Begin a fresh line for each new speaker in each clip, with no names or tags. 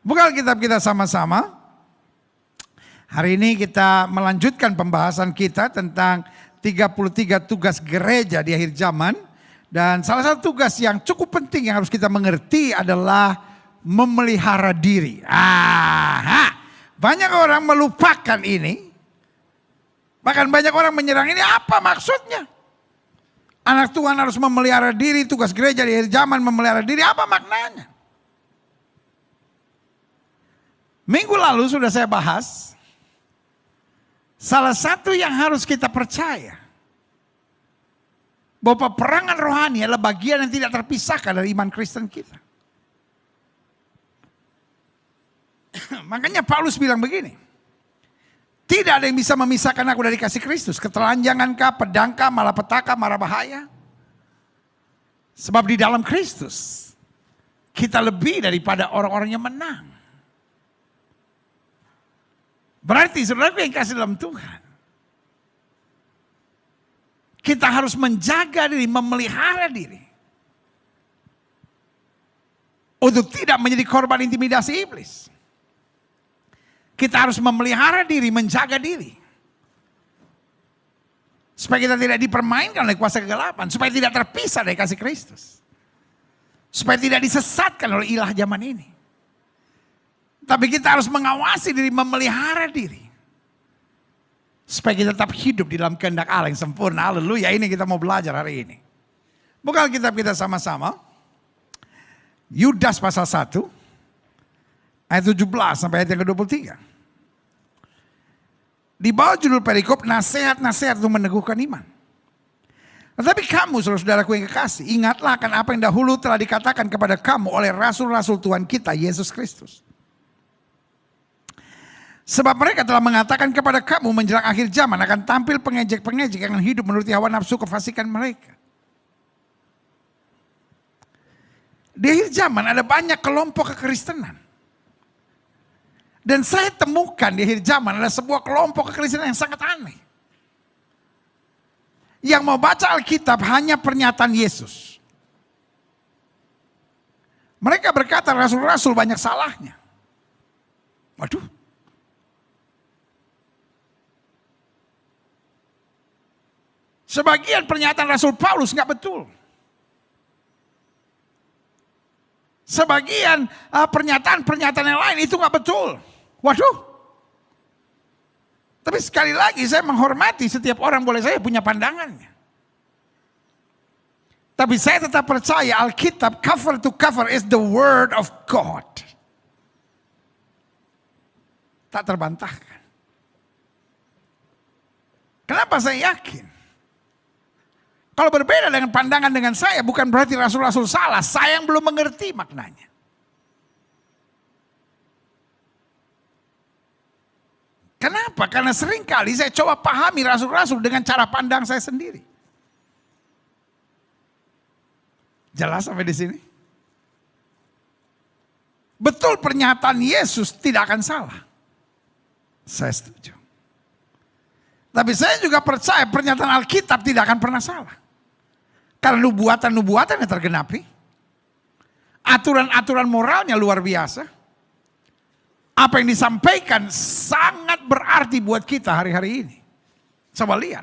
Buka Alkitab kita sama-sama. Hari ini kita melanjutkan pembahasan kita tentang 33 tugas gereja di akhir zaman. Dan salah satu tugas yang cukup penting yang harus kita mengerti adalah memelihara diri. Banyak orang melupakan ini. Bahkan banyak orang menyerang ini, apa maksudnya? Anak Tuhan harus memelihara diri, tugas gereja di akhir zaman memelihara diri, apa maknanya? Minggu lalu sudah saya bahas, salah satu yang harus kita percaya, bahwa peperangan rohani adalah bagian yang tidak terpisahkan dari iman Kristen kita. Makanya Paulus bilang begini, tidak ada yang bisa memisahkan aku dari kasih Kristus. Ketelanjangankah, pedangkah, malapetaka, mara bahaya. Sebab di dalam Kristus, kita lebih daripada orang-orang yang menang. Berarti saudaraku yang kasih dalam Tuhan, kita harus menjaga diri, memelihara diri. Untuk tidak menjadi korban intimidasi iblis. Kita harus memelihara diri, menjaga diri. Supaya kita tidak dipermainkan oleh kuasa kegelapan. Supaya tidak terpisah dari kasih Kristus. Supaya tidak disesatkan oleh ilah zaman ini. Tapi kita harus mengawasi diri, memelihara diri. Supaya kita tetap hidup di dalam kehendak Allah yang sempurna. Haleluya, ini kita mau belajar hari ini. Buka Alkitab kita sama-sama. Yudas pasal 1. Ayat 17 sampai ayat yang ke-23. Di bawah judul perikop, nasihat-nasihat untuk meneguhkan iman. Tetapi kamu saudara-saudaraku yang kekasih, ingatlah akan apa yang dahulu telah dikatakan kepada kamu oleh rasul-rasul Tuhan kita, Yesus Kristus. Sebab mereka telah mengatakan kepada kamu menjelang akhir zaman akan tampil pengejek-pengejek yang hidup menuruti hawa nafsu kefasikan mereka. Di akhir zaman ada banyak kelompok kekristenan. Dan saya temukan di akhir zaman ada sebuah kelompok kekristenan yang sangat aneh. Yang mau baca Alkitab hanya pernyataan Yesus. Mereka berkata rasul-rasul banyak salahnya. Waduh. Sebagian pernyataan Rasul Paulus nggak betul. Sebagian pernyataan yang lain itu nggak betul. Waduh. Tapi sekali lagi saya menghormati setiap orang, boleh saya punya pandangannya. Tapi saya tetap percaya Alkitab cover to cover is the word of God. Tak terbantahkan. Kenapa saya yakin? Kalau berbeda dengan pandangan dengan saya, bukan berarti rasul-rasul salah. Saya yang belum mengerti maknanya. Kenapa? Karena seringkali saya coba pahami rasul-rasul dengan cara pandang saya sendiri. Jelas sampai di sini? Betul pernyataan Yesus tidak akan salah. Saya setuju. Tapi saya juga percaya pernyataan Alkitab tidak akan pernah salah. Karena nubuatan-nubuatan yang tergenapi. Aturan-aturan moralnya luar biasa. Apa yang disampaikan sangat berarti buat kita hari-hari ini. Coba lihat.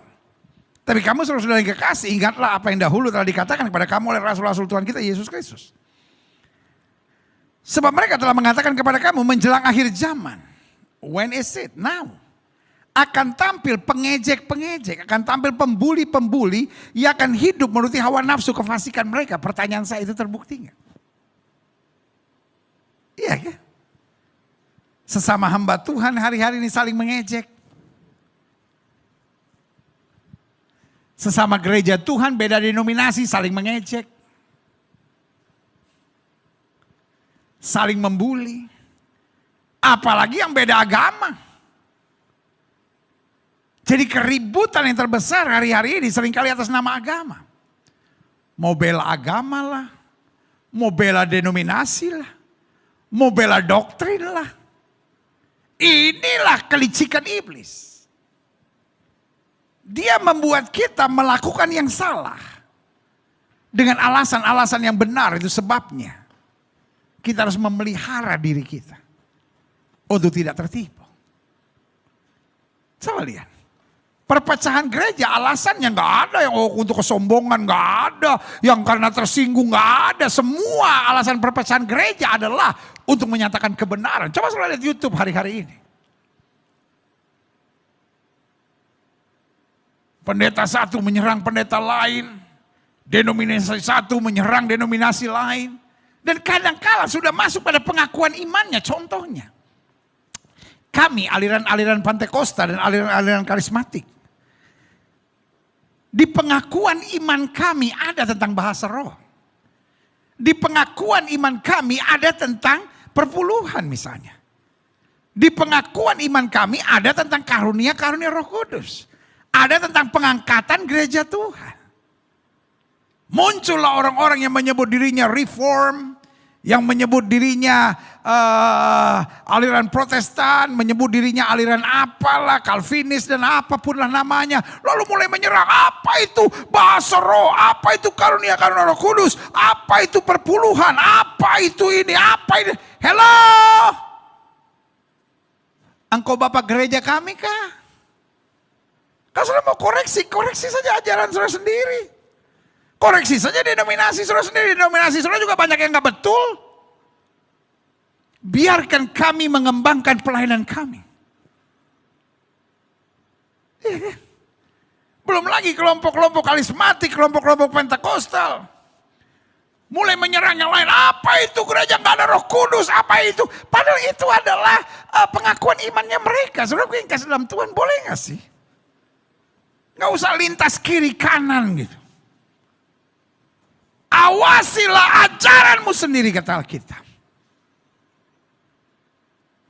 Tapi kamu saudara-saudara yang kekasih, ingatlah apa yang dahulu telah dikatakan kepada kamu oleh rasul-rasul Tuhan kita Yesus Kristus. Sebab mereka telah mengatakan kepada kamu menjelang akhir zaman. When is it? Now. Akan tampil pengejek-pengejek, akan tampil pembuli-pembuli yang akan hidup menuruti hawa nafsu kefasikan mereka. Pertanyaan saya, itu terbukti nggak? Iya kan? Sesama hamba Tuhan hari-hari ini saling mengejek. Sesama gereja Tuhan beda denominasi saling mengejek. Saling membuli. Apalagi yang beda agama. Jadi keributan yang terbesar hari-hari ini seringkali atas nama agama. Mau bela agama lah. Mau bela denominasi lah. Mau bela doktrin lah. Inilah kelicikan iblis. Dia membuat kita melakukan yang salah. Dengan alasan-alasan yang benar, itu sebabnya. Kita harus memelihara diri kita. untuk tidak tertipu. Coba lihat. Perpecahan gereja alasannya nggak ada yang untuk kesombongan, nggak ada yang karena tersinggung, nggak ada. Semua alasan perpecahan gereja adalah untuk menyatakan kebenaran. Coba saudara lihat YouTube hari-hari ini. Pendeta satu menyerang pendeta lain, denominasi satu menyerang denominasi lain, dan kadang-kala sudah masuk pada pengakuan imannya. Contohnya, kami aliran-aliran Pantekosta dan aliran-aliran karismatik. Di pengakuan iman kami ada tentang bahasa roh. Di pengakuan iman kami ada tentang perpuluhan misalnya. Di pengakuan iman kami ada tentang karunia-karunia Roh Kudus. Ada tentang pengangkatan gereja Tuhan. Muncullah orang-orang yang menyebut dirinya reform, yang menyebut dirinya aliran Protestan, menyebut dirinya aliran apalah, Calvinis dan apapun lah namanya. Lalu mulai menyerang, apa itu bahasa roh, apa itu karunia-karunia Roh Kudus, apa itu perpuluhan, apa itu ini, apa ini. Hello, engkau bapak gereja kami kah? Kalau saudara mau koreksi, koreksi saja ajaran saudara sendiri. Koreksi saja denominasi saudara sendiri. Denominasi saudara juga banyak yang gak betul. Biarkan kami mengembangkan pelayanan kami. Belum lagi kelompok-kelompok karismatik, kelompok-kelompok Pentakostal. Mulai menyerang yang lain. Apa itu gereja gak ada Roh Kudus? Apa itu? Padahal itu adalah pengakuan imannya mereka. Saudara yang kasih dalam Tuhan, boleh gak sih? Gak usah lintas kiri kanan gitu. Awasilah ajaranmu sendiri kata Alkitab.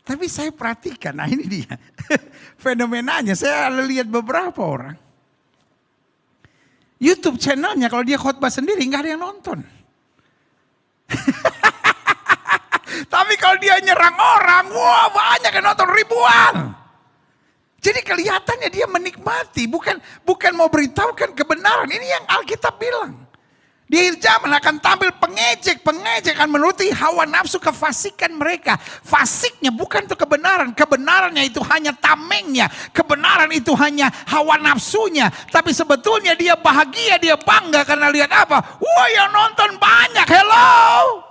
Tapi saya perhatikan, nah ini dia fenomenanya. Saya lihat beberapa orang. YouTube channelnya kalau dia khotbah sendiri nggak ada yang nonton. Tapi kalau dia nyerang orang, wah banyak yang nonton, ribuan. Jadi kelihatannya dia menikmati, bukan mau beritahukan kebenaran. Ini yang Alkitab bilang. Di akhir zaman akan tampil pengejek akan menuruti hawa nafsu kefasikan mereka. Fasiknya bukan itu kebenaran. Kebenarannya itu hanya tamengnya. Kebenaran itu hanya hawa nafsunya. Tapi sebetulnya dia bahagia, dia bangga karena lihat apa? Wah yang nonton banyak, hello.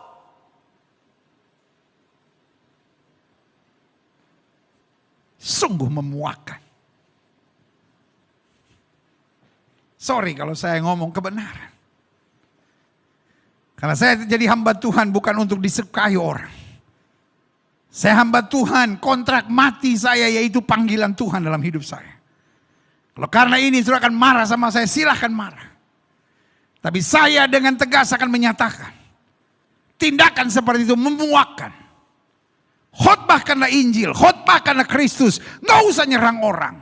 Sungguh memuakkan. Sorry kalau saya ngomong kebenaran. Karena saya jadi hamba Tuhan bukan untuk disukai orang. Saya hamba Tuhan, kontrak mati saya yaitu panggilan Tuhan dalam hidup saya. Kalau karena ini saudara akan marah sama saya, silahkan marah. Tapi saya dengan tegas akan menyatakan. Tindakan seperti itu memuakkan. Khotbahkanlah Injil, khotbahkanlah Kristus. Nggak usah nyerang orang.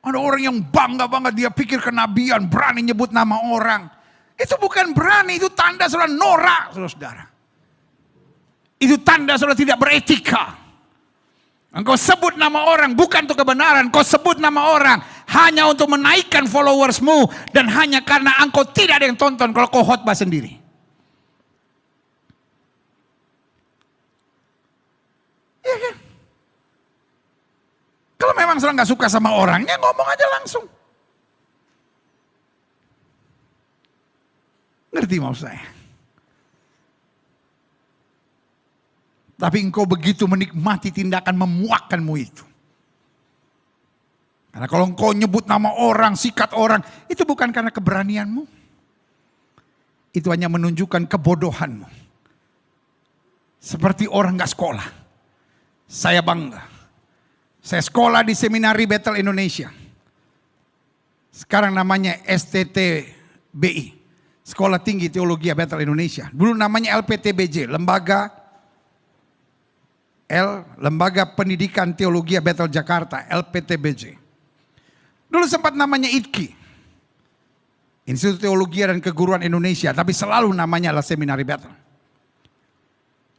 Ada orang yang bangga banget dia pikir kenabian, berani nyebut nama orang. Itu bukan berani, itu tanda saudara norak, saudara. Itu tanda saudara tidak beretika. Engkau sebut nama orang bukan untuk kebenaran, kau sebut nama orang hanya untuk menaikkan followersmu dan hanya karena engkau tidak ada yang tonton kalau kau khotbah sendiri. Iya kan? Kalau memang saudara nggak suka sama orangnya, ngomong aja langsung. Ngerti maksud saya? Tapi engkau begitu menikmati tindakan memuakkanmu itu. Karena kalau engkau nyebut nama orang, sikat orang, itu bukan karena keberanianmu. Itu hanya menunjukkan kebodohanmu. Seperti orang gak sekolah. Saya bangga. Saya sekolah di Seminari Bethel Indonesia. Sekarang namanya STTBI. Sekolah Tinggi Teologi Bethel Indonesia. Dulu namanya LPTBJ, Lembaga Pendidikan Teologi Bethel Jakarta, LPTBJ. Dulu sempat namanya ITKI, Institut Teologi dan Keguruan Indonesia, tapi selalu namanya adalah Seminari Bethel.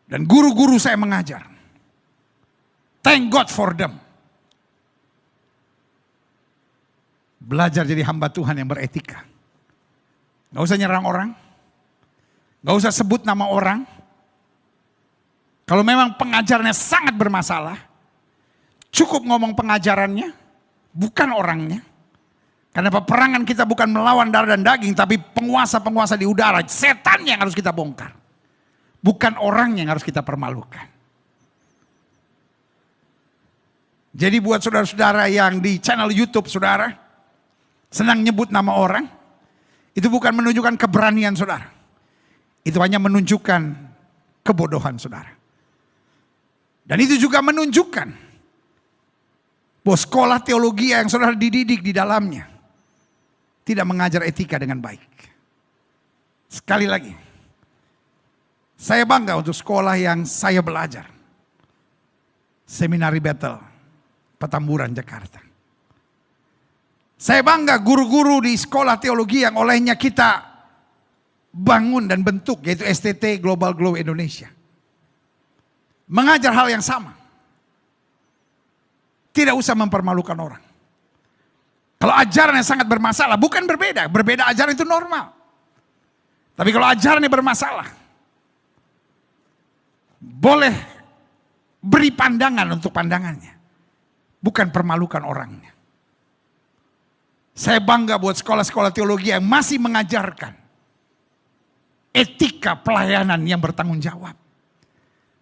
Dan guru-guru saya mengajar. Thank God for them. Belajar jadi hamba Tuhan yang beretika. Gak usah nyerang orang. Gak usah sebut nama orang. Kalau memang pengajarannya sangat bermasalah, cukup ngomong pengajarannya, bukan orangnya. Karena peperangan kita bukan melawan darah dan daging, tapi penguasa-penguasa di udara. Setan yang harus kita bongkar. Bukan orang yang harus kita permalukan. Jadi buat saudara-saudara yang di channel YouTube saudara, senang nyebut nama orang, itu bukan menunjukkan keberanian saudara. Itu hanya menunjukkan kebodohan saudara. Dan itu juga menunjukkan bahwa sekolah teologi yang saudara dididik di dalamnya tidak mengajar etika dengan baik. Sekali lagi, saya bangga untuk sekolah yang saya belajar. Seminari Bethel, Petamburan, Jakarta. Saya bangga guru-guru di sekolah teologi yang olehnya kita bangun dan bentuk, yaitu STT Global Glow Indonesia. Mengajar hal yang sama. Tidak usah mempermalukan orang. Kalau ajarannya sangat bermasalah, bukan berbeda. Berbeda ajaran itu normal. Tapi kalau ajarannya bermasalah, boleh beri pandangan untuk pandangannya. Bukan permalukan orangnya. Saya bangga buat sekolah-sekolah teologi yang masih mengajarkan etika pelayanan yang bertanggung jawab.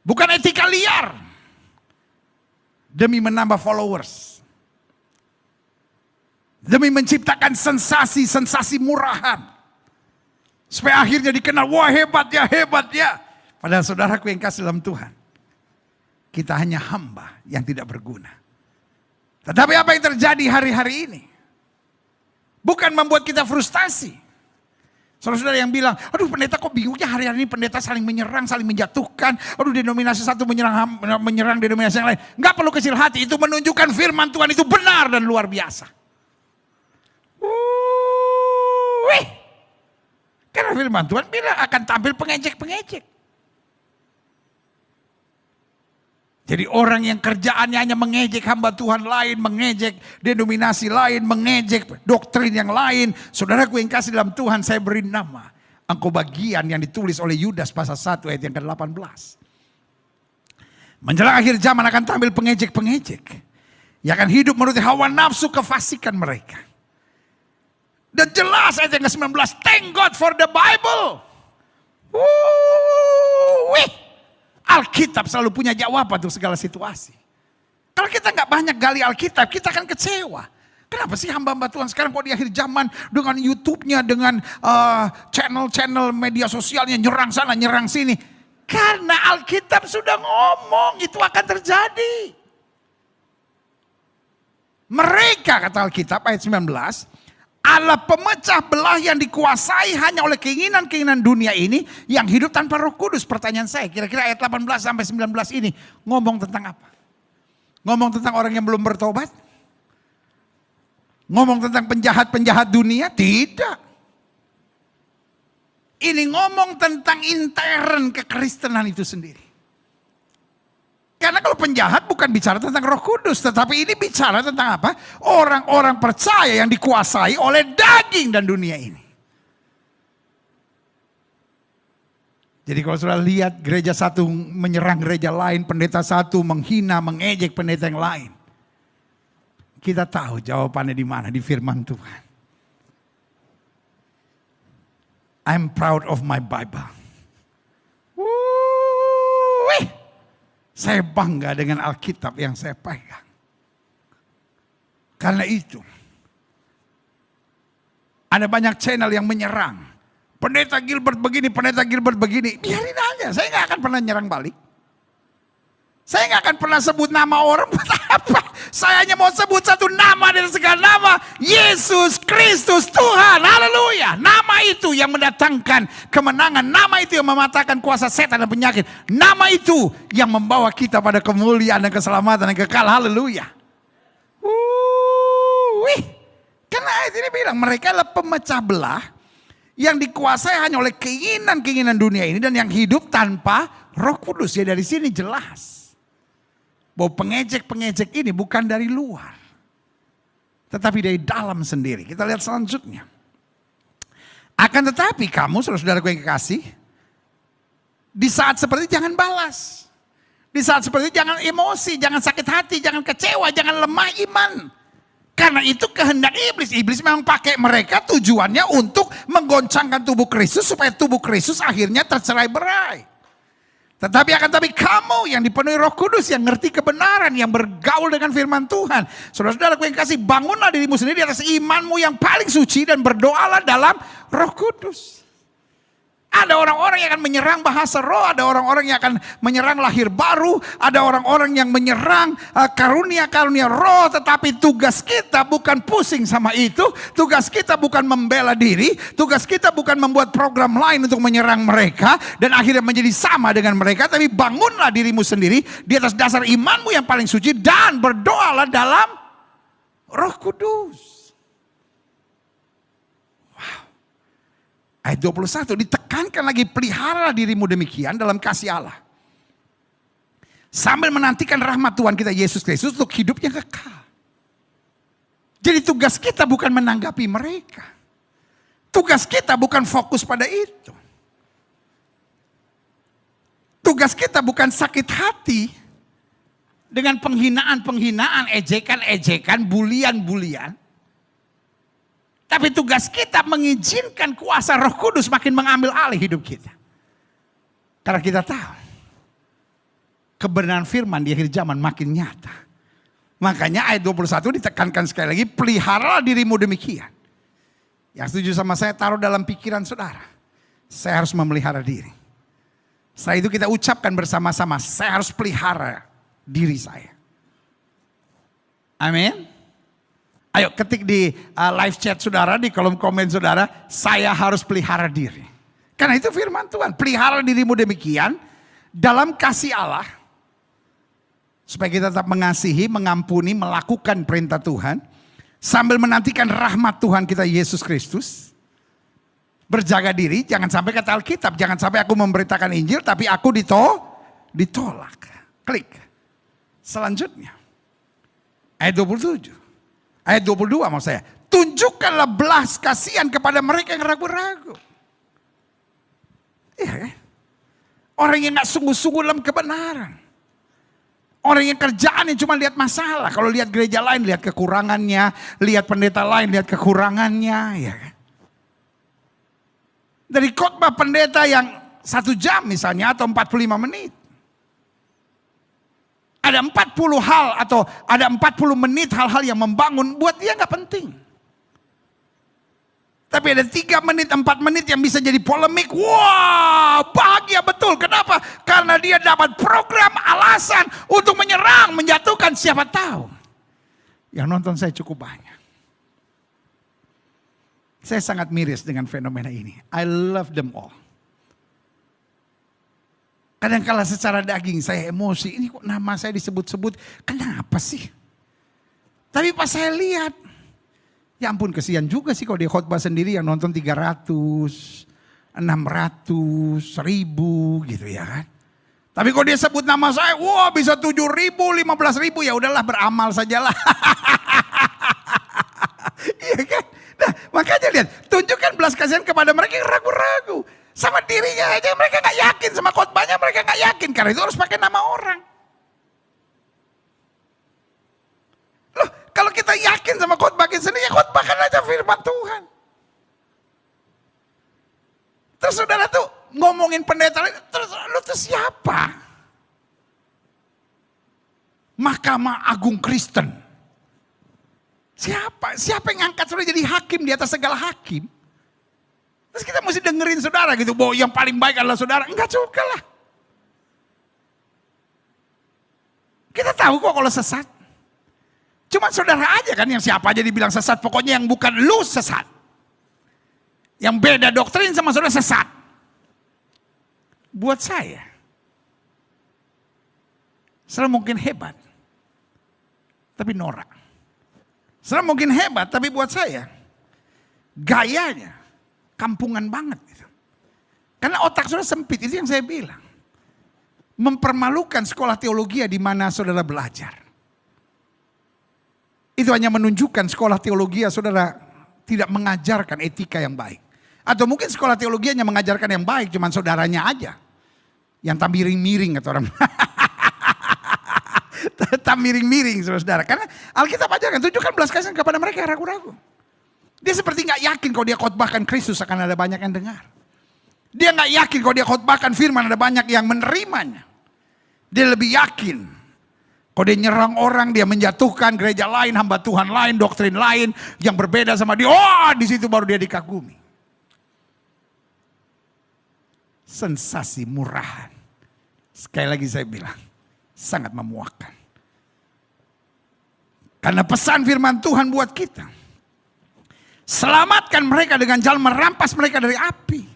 Bukan etika liar. Demi menambah followers. Demi menciptakan sensasi-sensasi murahan. Supaya akhirnya dikenal, wah hebat ya. Padahal saudaraku yang kasih dalam Tuhan. Kita hanya hamba yang tidak berguna. Tetapi apa yang terjadi hari-hari ini? Bukan membuat kita frustasi. Saudara-saudara yang bilang, aduh pendeta kok bingungnya hari-hari ini pendeta saling menyerang, saling menjatuhkan. Aduh denominasi satu menyerang denominasi yang lain. Enggak perlu kecil hati, itu menunjukkan firman Tuhan itu benar dan luar biasa. Karena firman Tuhan bilang akan tampil pengejek-pengejek. Jadi orang yang kerjaannya hanya mengejek hamba Tuhan lain, mengejek denominasi lain, mengejek doktrin yang lain. Saudaraku yang kasih dalam Tuhan, saya beri nama. Engkau bagian yang ditulis oleh Yudas pasal 1 ayat yang ke-18. Menjelang akhir zaman akan tampil pengejek-pengejek. Yang akan hidup menurut hawa nafsu kefasikan mereka. Dan jelas ayat yang ke-19, thank God for the Bible. Alkitab selalu punya jawaban untuk segala situasi. Kalau kita nggak banyak gali Alkitab, kita akan kecewa. Kenapa sih hamba-hamba Tuhan sekarang kok di akhir zaman dengan YouTube-nya, dengan channel-channel media sosialnya nyerang sana, nyerang sini. Karena Alkitab sudah ngomong itu akan terjadi. Mereka, kata Alkitab ayat 19, Allah pemecah belah yang dikuasai hanya oleh keinginan-keinginan dunia ini yang hidup tanpa Roh Kudus. Pertanyaan saya, kira-kira ayat 18 sampai 19 ini ngomong tentang apa? Ngomong tentang orang yang belum bertobat? Ngomong tentang penjahat-penjahat dunia? Tidak. Ini ngomong tentang intern kekristenan itu sendiri. Karena kalau penjahat bukan bicara tentang Roh Kudus, tetapi ini bicara tentang apa? Orang-orang percaya yang dikuasai oleh daging dan dunia ini. Jadi kalau sudah lihat gereja satu menyerang gereja lain, pendeta satu menghina, mengejek pendeta yang lain. Kita tahu jawabannya di mana, di firman Tuhan. I'm proud of my Bible. Saya bangga dengan Alkitab yang saya pegang. Karena itu, ada banyak channel yang menyerang. Pendeta Gilbert begini, pendeta Gilbert begini. Biarin aja, saya nggak akan pernah nyerang balik. Saya nggak akan pernah sebut nama orang, buat apa? Saya hanya mau sebut satu nama dari segala nama. Yesus Kristus Tuhan, haleluya. Nama itu yang mendatangkan kemenangan. Nama itu yang mematahkan kuasa setan dan penyakit. Nama itu yang membawa kita pada kemuliaan dan keselamatan yang kekal, haleluya. Karena ayat ini bilang mereka adalah pemecah belah yang dikuasai hanya oleh keinginan-keinginan dunia ini dan yang hidup tanpa Roh Kudus. Ya dari sini jelas bahwa pengejek-pengejek ini bukan dari luar, tetapi dari dalam sendiri. Kita lihat selanjutnya. Akan tetapi kamu, saudara-saudara yang kekasih, di saat seperti itu jangan balas. Di saat seperti itu jangan emosi, jangan sakit hati, jangan kecewa, jangan lemah iman. Karena itu kehendak iblis. Iblis memang pakai mereka tujuannya untuk menggoncangkan tubuh Kristus supaya tubuh Kristus akhirnya tercerai-berai. Tetapi kamu yang dipenuhi Roh Kudus, yang ngerti kebenaran, yang bergaul dengan firman Tuhan. Saudara-saudaraku yang kasih, bangunlah dirimu sendiri di atas imanmu yang paling suci dan berdoalah dalam Roh Kudus. Ada orang-orang yang akan menyerang bahasa roh, ada orang-orang yang akan menyerang lahir baru, ada orang-orang yang menyerang karunia-karunia roh, tetapi tugas kita bukan pusing sama itu, tugas kita bukan membela diri, tugas kita bukan membuat program lain untuk menyerang mereka, dan akhirnya menjadi sama dengan mereka, tapi bangunlah dirimu sendiri di atas dasar imanmu yang paling suci, dan berdoalah dalam Roh Kudus. Ayat 21 ditekankan lagi, pelihara dirimu demikian dalam kasih Allah. Sambil menantikan rahmat Tuhan kita Yesus Kristus untuk hidup yang kekal. Jadi tugas kita bukan menanggapi mereka. Tugas kita bukan fokus pada itu. Tugas kita bukan sakit hati dengan penghinaan-penghinaan, ejekan-ejekan, bulian-bulian. Tapi tugas kita mengizinkan kuasa Roh Kudus makin mengambil alih hidup kita. Karena kita tahu kebenaran firman di akhir zaman makin nyata. Makanya ayat 21 ditekankan sekali lagi, peliharalah dirimu demikian. Yang setuju sama saya, taruh dalam pikiran saudara, saya harus memelihara diri. Setelah itu kita ucapkan bersama-sama, saya harus pelihara diri saya. Amin. Ayo ketik di live chat saudara, di kolom komen saudara, saya harus pelihara diri. Karena itu firman Tuhan, pelihara dirimu demikian dalam kasih Allah. Supaya kita tetap mengasihi, mengampuni, melakukan perintah Tuhan. Sambil menantikan rahmat Tuhan kita Yesus Kristus. Berjaga diri, jangan sampai kata Alkitab, jangan sampai aku memberitakan Injil tapi aku ditolak. Klik. Selanjutnya. Ayat 27. Ayat 22 maksud saya. Tunjukkanlah belas kasihan kepada mereka yang ragu-ragu. Iya kan? Orang yang gak sungguh-sungguh dalam kebenaran. Orang yang kerjaannya cuma lihat masalah. Kalau lihat gereja lain lihat kekurangannya. Lihat pendeta lain lihat kekurangannya. Ya kan? Dari khotbah pendeta yang 1 jam misalnya atau 45 menit. Ada 40 hal atau ada 40 menit hal-hal yang membangun buat dia gak penting. Tapi ada 3 menit, 4 menit yang bisa jadi polemik. Wah, bahagia betul. Kenapa? Karena dia dapat program alasan untuk menyerang, menjatuhkan siapa tahu. Yang nonton saya cukup banyak. Saya sangat miris dengan fenomena ini. I love them all. Kadang-kala secara daging saya emosi, ini kok nama saya disebut-sebut, kenapa sih? Tapi pas saya lihat, ya ampun kesian juga sih kalau dia khotbah sendiri yang nonton 300, 600, 1000 gitu ya kan. Tapi kalau dia sebut nama saya, wah bisa 7.000, 15.000, ya udahlah beramal sajalah. Iya kan? Nah makanya lihat, tunjukkan belas kasihan kepada mereka yang ragu-ragu. Sama dirinya aja mereka gak yakin, sama khotbahnya mereka gak yakin. Karena itu harus pakai nama orang. Loh kalau kita yakin sama khotbah kita sendiri, ya khotbahkan aja firman Tuhan. Terus saudara tuh ngomongin pendeta, terus lu tuh siapa? Mahkamah Agung Kristen. Siapa? Siapa yang ngangkat saudara jadi hakim di atas segala hakim? Terus kita mesti dengerin saudara gitu, bahwa yang paling baik adalah saudara. Enggak juga lah. Kita tahu kok kalau sesat. Cuma saudara aja kan yang siapa aja dibilang sesat. Pokoknya yang bukan lu sesat. Yang beda doktrin sama saudara sesat. Buat saya. Saudara mungkin hebat. Tapi norak. Saudara mungkin hebat tapi buat saya. Gayanya. Kampungan banget gitu. Karena otak saudara sempit, itu yang saya bilang. Mempermalukan sekolah teologi di mana saudara belajar. Itu hanya menunjukkan sekolah teologi saudara tidak mengajarkan etika yang baik. Atau mungkin sekolah teologi hanya mengajarkan yang baik, cuman saudaranya aja. Yang tak miring-miring kata orang. Tetap miring-miring saudara. Karena Alkitab ajarkan tunjukkan belas kasihan kepada mereka yang ragu-ragu. Dia seperti gak yakin kalau dia khotbahkan Kristus akan ada banyak yang dengar. Dia gak yakin kalau dia khotbahkan firman ada banyak yang menerimanya. Dia lebih yakin kalau dia nyerang orang, dia menjatuhkan gereja lain, hamba Tuhan lain, doktrin lain yang berbeda sama dia. Oh, di situ baru dia dikagumi. Sensasi murahan. Sekali lagi saya bilang, sangat memuakkan. Karena pesan firman Tuhan buat kita, selamatkan mereka dengan jalan merampas mereka dari api.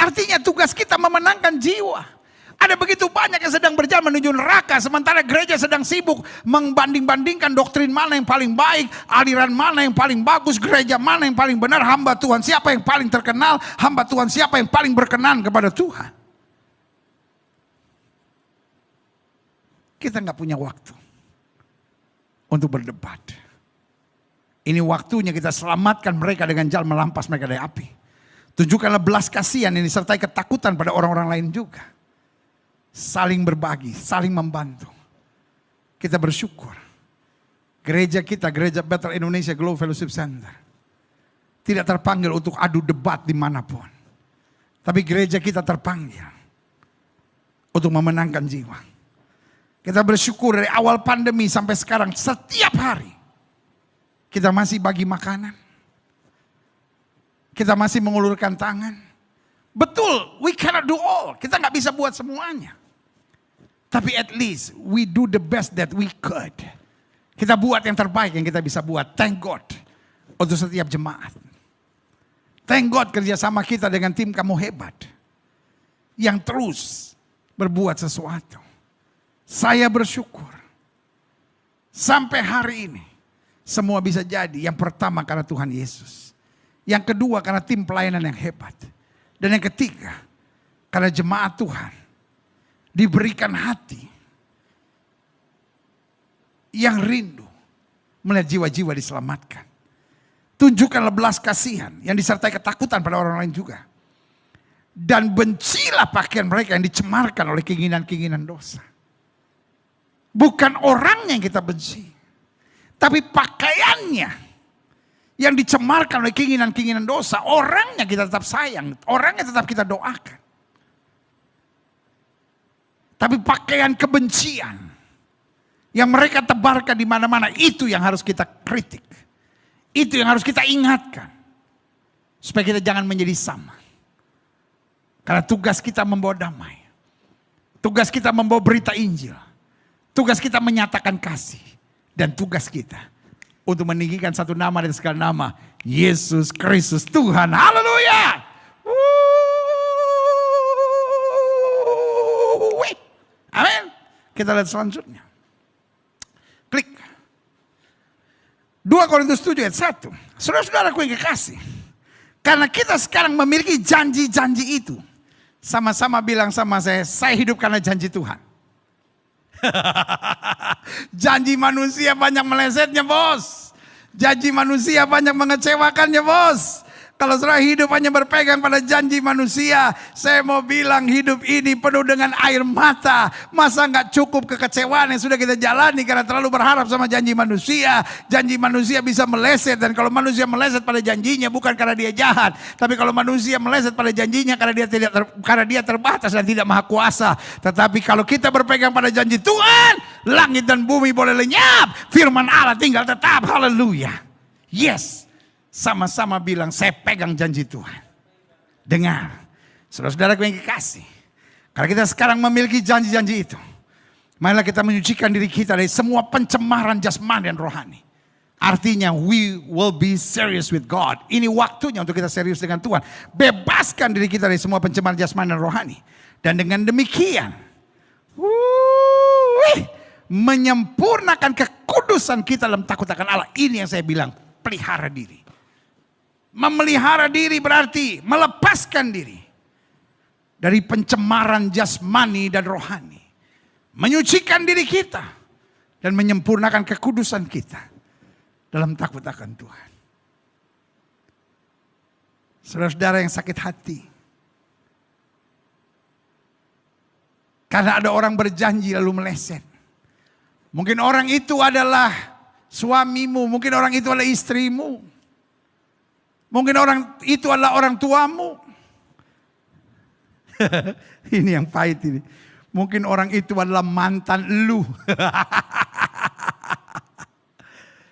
Artinya tugas kita memenangkan jiwa. Ada begitu banyak yang sedang berjalan menuju neraka, sementara gereja sedang sibuk membanding-bandingkan doktrin mana yang paling baik, aliran mana yang paling bagus, gereja mana yang paling benar, hamba Tuhan siapa yang paling terkenal, hamba Tuhan siapa yang paling berkenan kepada Tuhan. Kita nggak punya waktu untuk berdebat. Ini waktunya kita selamatkan mereka dengan jalan melampas mereka dari api. Tunjukkanlah belas kasihan yang disertai ketakutan pada orang-orang lain juga. Saling berbagi, saling membantu. Kita bersyukur. Gereja kita, Gereja Bethel Indonesia Global Fellowship Center, tidak terpanggil untuk adu debat dimanapun. Tapi gereja kita terpanggil untuk memenangkan jiwa. Kita bersyukur dari awal pandemi sampai sekarang setiap hari kita masih bagi makanan. Kita masih mengulurkan tangan. Betul, we cannot do all. Kita nggak bisa buat semuanya. Tapi at least we do the best that we could. Kita buat yang terbaik yang kita bisa buat. Thank God untuk setiap jemaat. Thank God kerjasama kita dengan tim kamu hebat. Yang terus berbuat sesuatu. Saya bersyukur. Sampai hari ini semua bisa jadi. Yang pertama karena Tuhan Yesus. Yang kedua karena tim pelayanan yang hebat. Dan yang ketiga karena jemaat Tuhan diberikan hati yang rindu melihat jiwa-jiwa diselamatkan. Tunjukkanlah belas kasihan yang disertai ketakutan pada orang lain juga. Dan bencilah pakaian mereka yang dicemarkan oleh keinginan-keinginan dosa. Bukan orangnya yang kita benci, tapi pakaiannya yang dicemarkan oleh keinginan-keinginan dosa. Orangnya kita tetap sayang, orangnya tetap kita doakan. Tapi pakaian kebencian yang mereka tebarkan di mana-mana, itu yang harus kita kritik. Itu yang harus kita ingatkan. Supaya kita jangan menjadi sama. Karena tugas kita membawa damai. Tugas kita membawa berita Injil. Tugas kita menyatakan kasih. Dan tugas kita untuk meninggikan satu nama dan segala nama, Yesus Kristus Tuhan. Haleluya! Amin. Kita lihat selanjutnya. Klik. 2 Korintus 7 ayat 1. Saudara-saudaraku yang kekasih, karena kita sekarang memiliki janji-janji itu. Sama-sama bilang sama saya hidup karena janji Tuhan. Janji manusia banyak melesetnya, bos. Janji manusia banyak mengecewakannya, bos. Kalau saudara hidup hanya berpegang pada janji manusia, saya mau bilang hidup ini penuh dengan air mata. Masa nggak cukup kekecewaan yang sudah kita jalani karena terlalu berharap sama janji manusia. Janji manusia bisa meleset, dan kalau manusia meleset pada janjinya bukan karena dia jahat, tapi kalau manusia meleset pada janjinya karena dia terbatas dan tidak maha kuasa. Tetapi kalau kita berpegang pada janji Tuhan, langit dan bumi boleh lenyap, firman Allah tinggal tetap. Haleluya. Yes. Sama-sama bilang saya pegang janji Tuhan. Dengar, saudara-saudaraku yang kekasih, karena kita sekarang memiliki janji-janji itu, marilah kita menyucikan diri kita dari semua pencemaran jasmani dan rohani. Artinya we will be serious with God. Ini waktunya untuk kita serius dengan Tuhan. Bebaskan diri kita dari semua pencemaran jasmani dan rohani. Dan dengan demikian menyempurnakan kekudusan kita dalam takut akan Allah. Ini yang saya bilang, pelihara diri. Memelihara diri berarti melepaskan diri dari pencemaran jasmani dan rohani. Menyucikan diri kita dan menyempurnakan kekudusan kita dalam takut akan Tuhan. Saudara-saudara yang sakit hati, karena ada orang berjanji lalu meleset. Mungkin orang itu adalah suamimu, mungkin orang itu adalah istrimu. Mungkin orang itu adalah orang tuamu. Ini yang pahit ini. Mungkin orang itu adalah mantan lu.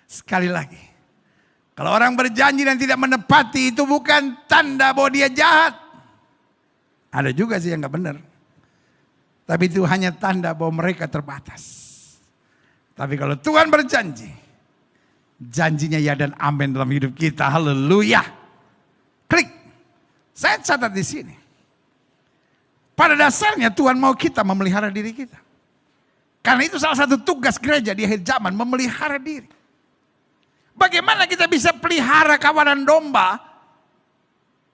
Sekali lagi. Kalau orang berjanji dan tidak menepati, itu bukan tanda bahwa dia jahat. Ada juga sih yang gak benar. Tapi itu hanya tanda bahwa mereka terbatas. Tapi kalau Tuhan berjanji, janjinya ya dan amin dalam hidup kita. Haleluya. Klik. Saya catat di sini. Pada dasarnya Tuhan mau kita memelihara diri kita. Karena itu salah satu tugas gereja di akhir zaman, memelihara diri. Bagaimana kita bisa pelihara kawanan domba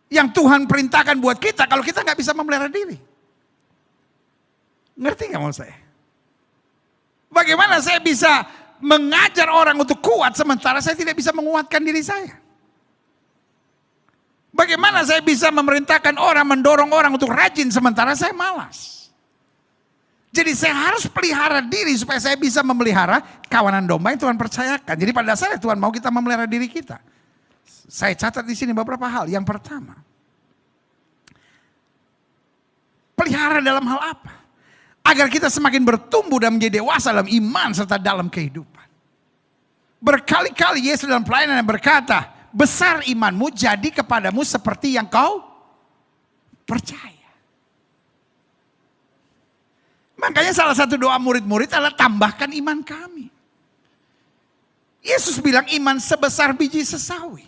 yang Tuhan perintahkan buat kita kalau kita nggak bisa memelihara diri? Ngerti nggak mau saya? Bagaimana saya bisa mengajar orang untuk kuat sementara saya tidak bisa menguatkan diri saya? Bagaimana saya bisa memerintahkan orang, mendorong orang untuk rajin sementara saya malas? Jadi saya harus pelihara diri supaya saya bisa memelihara kawanan domba yang Tuhan percayakan. Jadi pada dasarnya Tuhan mau kita memelihara diri kita. Saya catat di sini beberapa hal. Yang pertama, pelihara dalam hal apa? Agar kita semakin bertumbuh dan menjadi dewasa dalam iman serta dalam kehidupan. Berkali-kali Yesus dalam pelayanan berkata, besar imanmu jadi kepadamu seperti yang kau percaya. Makanya salah satu doa murid-murid adalah tambahkan iman kami. Yesus bilang iman sebesar biji sesawi.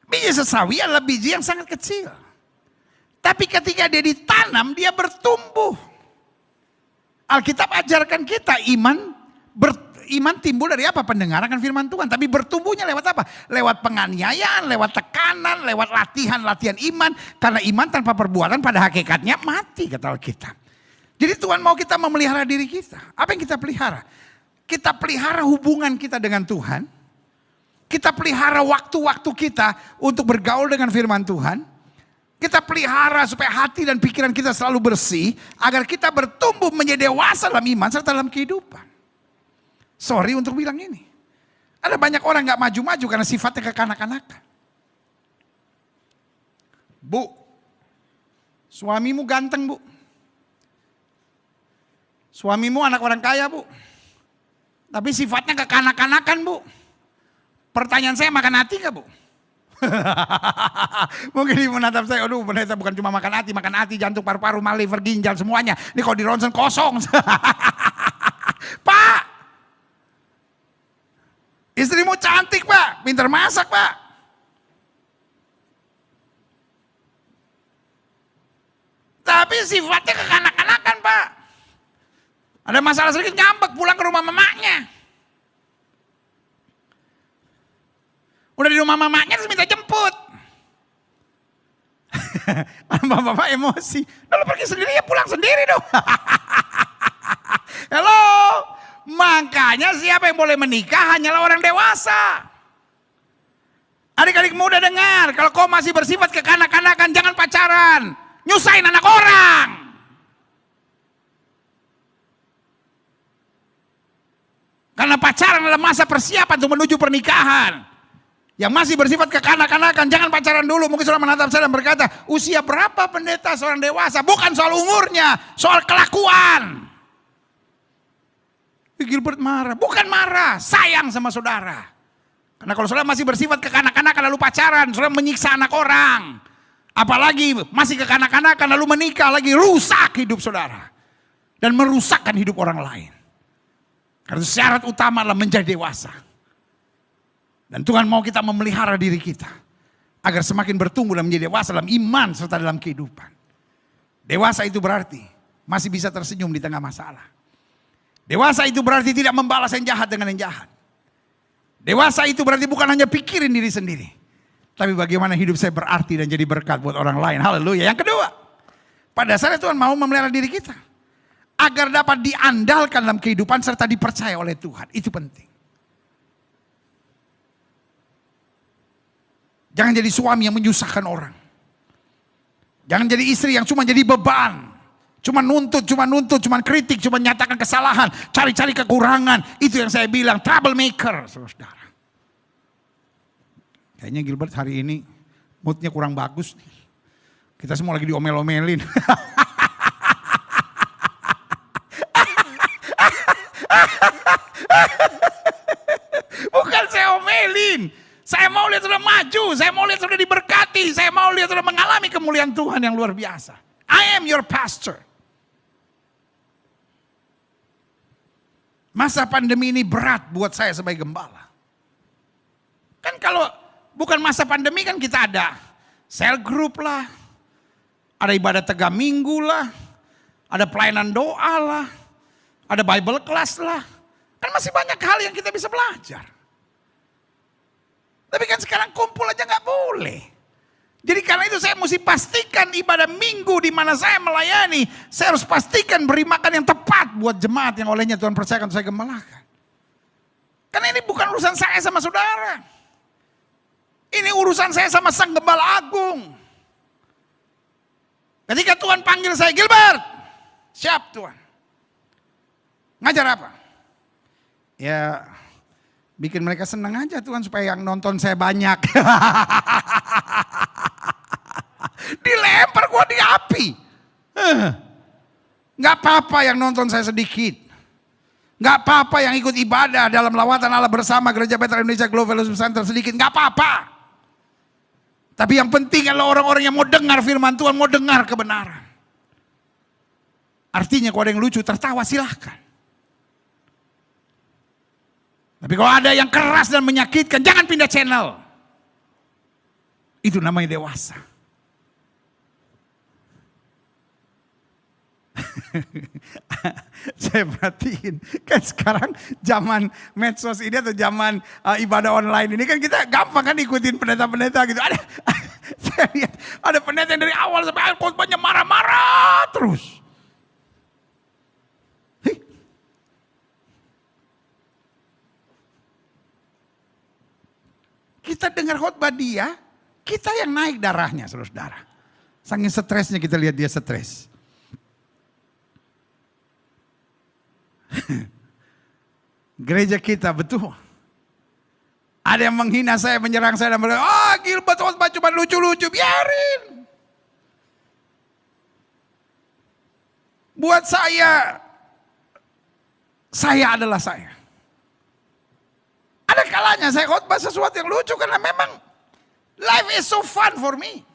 Biji sesawi adalah biji yang sangat kecil. Tapi ketika dia ditanam, dia bertumbuh. Alkitab ajarkan kita iman timbul dari apa? Pendengaran firman Tuhan. Tapi bertumbuhnya lewat apa? Lewat penganiayaan, lewat tekanan, lewat latihan iman. Karena iman tanpa perbuatan pada hakikatnya mati, kata Alkitab. Jadi Tuhan mau kita memelihara diri kita. Apa yang kita pelihara? Kita pelihara hubungan kita dengan Tuhan. Kita pelihara waktu-waktu kita untuk bergaul dengan firman Tuhan. Kita pelihara supaya hati dan pikiran kita selalu bersih. Agar kita bertumbuh menjadi dewasa dalam iman serta dalam kehidupan. Sorry untuk bilang ini. Ada banyak orang gak maju-maju karena sifatnya kekanak-kanakan. Bu, suamimu ganteng bu. Suamimu anak orang kaya bu. Tapi sifatnya kekanak-kanakan bu. Pertanyaan saya, makan hati gak bu? Mungkin ibu menatap saya, aduh pendeta bukan cuma makan hati, jantung, paru-paru, mah, liver, ginjal semuanya. Ini kalau di ronsen kosong. Pak, istrimu cantik pak, pintar masak pak. Tapi sifatnya kekanak-kanakan pak. Ada masalah sedikit ngambek pulang ke rumah mamanya. Udah di rumah mamanya terus minta jemput. Bapak emosi. Lalu pergi sendiri ya pulang sendiri dong. Halo. Makanya siapa yang boleh menikah hanyalah orang dewasa. Adik-adik muda dengar. Kalau kau masih bersifat kekanak-kanakan jangan pacaran. Nyusahin anak orang. Karena pacaran adalah masa persiapan untuk menuju pernikahan. Yang masih bersifat kekanak-kanakan, jangan pacaran dulu. Mungkin saudara menatap saya dan berkata, usia berapa pendeta seorang dewasa? Bukan soal umurnya, soal kelakuan. Gilbert marah, bukan marah, sayang sama saudara. Karena kalau saudara masih bersifat kekanak-kanakan lalu pacaran, saudara menyiksa anak orang. Apalagi masih kekanak-kanakan lalu menikah lagi, rusak hidup saudara. Dan merusakkan hidup orang lain. Karena syarat utama adalah menjadi dewasa. Dan Tuhan mau kita memelihara diri kita. Agar semakin bertumbuh dan menjadi dewasa dalam iman serta dalam kehidupan. Dewasa itu berarti masih bisa tersenyum di tengah masalah. Dewasa itu berarti tidak membalas yang jahat dengan yang jahat. Dewasa itu berarti bukan hanya pikirin diri sendiri. Tapi bagaimana hidup saya berarti dan jadi berkat buat orang lain. Haleluya. Yang kedua. Pada dasarnya Tuhan mau memelihara diri kita. Agar dapat diandalkan dalam kehidupan serta dipercaya oleh Tuhan. Itu penting. Jangan jadi suami yang menyusahkan orang. Jangan jadi istri yang cuma jadi beban. Cuma nuntut, cuma kritik, cuma nyatakan kesalahan, cari-cari kekurangan. Itu yang saya bilang, troublemaker, saudara. Kayaknya Gilbert hari ini moodnya kurang bagus nih. Kita semua lagi diomel-omelin. Bukan saya omelin. Saya mau lihat sudah maju, saya mau lihat sudah diberkati, saya mau lihat sudah mengalami kemuliaan Tuhan yang luar biasa. I am your pastor. Masa pandemi ini berat buat saya sebagai gembala. Kan kalau bukan masa pandemi kan kita ada cell group lah, ada ibadah 3 minggu lah, ada pelayanan doa lah, ada Bible class lah. Kan masih banyak hal yang kita bisa belajar. Tapi kan sekarang kumpul aja gak boleh. Jadi karena itu saya mesti pastikan ibadah minggu di mana saya melayani, saya harus pastikan beri makan yang tepat buat jemaat yang olehnya Tuhan percayakan saya gembalakan. Karena ini bukan urusan saya sama saudara. Ini urusan saya sama Sang Gembala Agung. Ketika Tuhan panggil saya, Gilbert, siap Tuhan. Ngajar apa? Ya bikin mereka senang aja Tuhan supaya yang nonton saya banyak. Dilempar gua di api. Gak apa-apa yang nonton saya sedikit. Gak apa-apa yang ikut ibadah dalam lawatan Allah bersama Gereja Petra Indonesia Global Fellowship Center sedikit. Gak apa-apa. Tapi yang penting adalah orang-orang yang mau dengar firman Tuhan, mau dengar kebenaran. Artinya kalau ada yang lucu tertawa silahkan. Tapi kalau ada yang keras dan menyakitkan, jangan pindah channel. Itu namanya dewasa. Saya perhatiin kan sekarang zaman medsos ini atau zaman ibadah online ini kan kita gampang kan ikutin pendeta-pendeta gitu. Saya lihat ada pendeta yang dari awal sampai akhir khotbahnya marah-marah terus. Kita dengar khotbah dia, kita yang naik darahnya saudara-saudara. Saking stresnya kita lihat dia stres. Gereja kita betul. Ada yang menghina saya, menyerang saya dan berkata, Gilbert khotbah cuma lucu-lucu, biarin. Buat saya adalah saya. Ada kalanya saya khotbah sesuatu yang lucu karena memang life is so fun for me.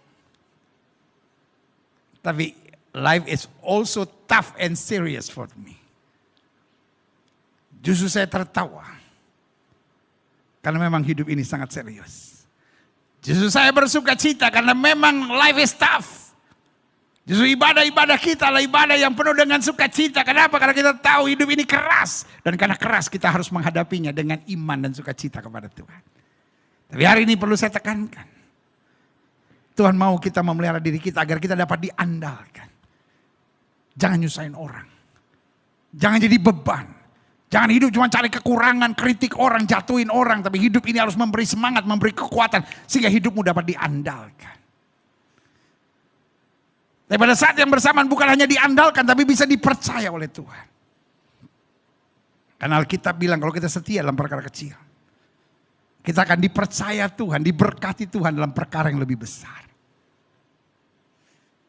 Tapi life is also tough and serious for me. Justru saya tertawa. Karena memang hidup ini sangat serius. Justru saya bersuka cita karena memang life is tough. Justru ibadah-ibadah kita adalah ibadah yang penuh dengan sukacita. Kenapa? Karena kita tahu hidup ini keras. Dan karena keras kita harus menghadapinya dengan iman dan sukacita kepada Tuhan. Tapi hari ini perlu saya tekankan. Tuhan mau kita memelihara diri kita agar kita dapat diandalkan. Jangan nyusahin orang. Jangan jadi beban. Jangan hidup cuma cari kekurangan, kritik orang, jatuhin orang. Tapi hidup ini harus memberi semangat, memberi kekuatan. Sehingga hidupmu dapat diandalkan. Tapi pada saat yang bersamaan bukan hanya diandalkan, tapi bisa dipercaya oleh Tuhan. Karena Alkitab bilang kalau kita setia dalam perkara kecil, kita akan dipercaya Tuhan, diberkati Tuhan dalam perkara yang lebih besar.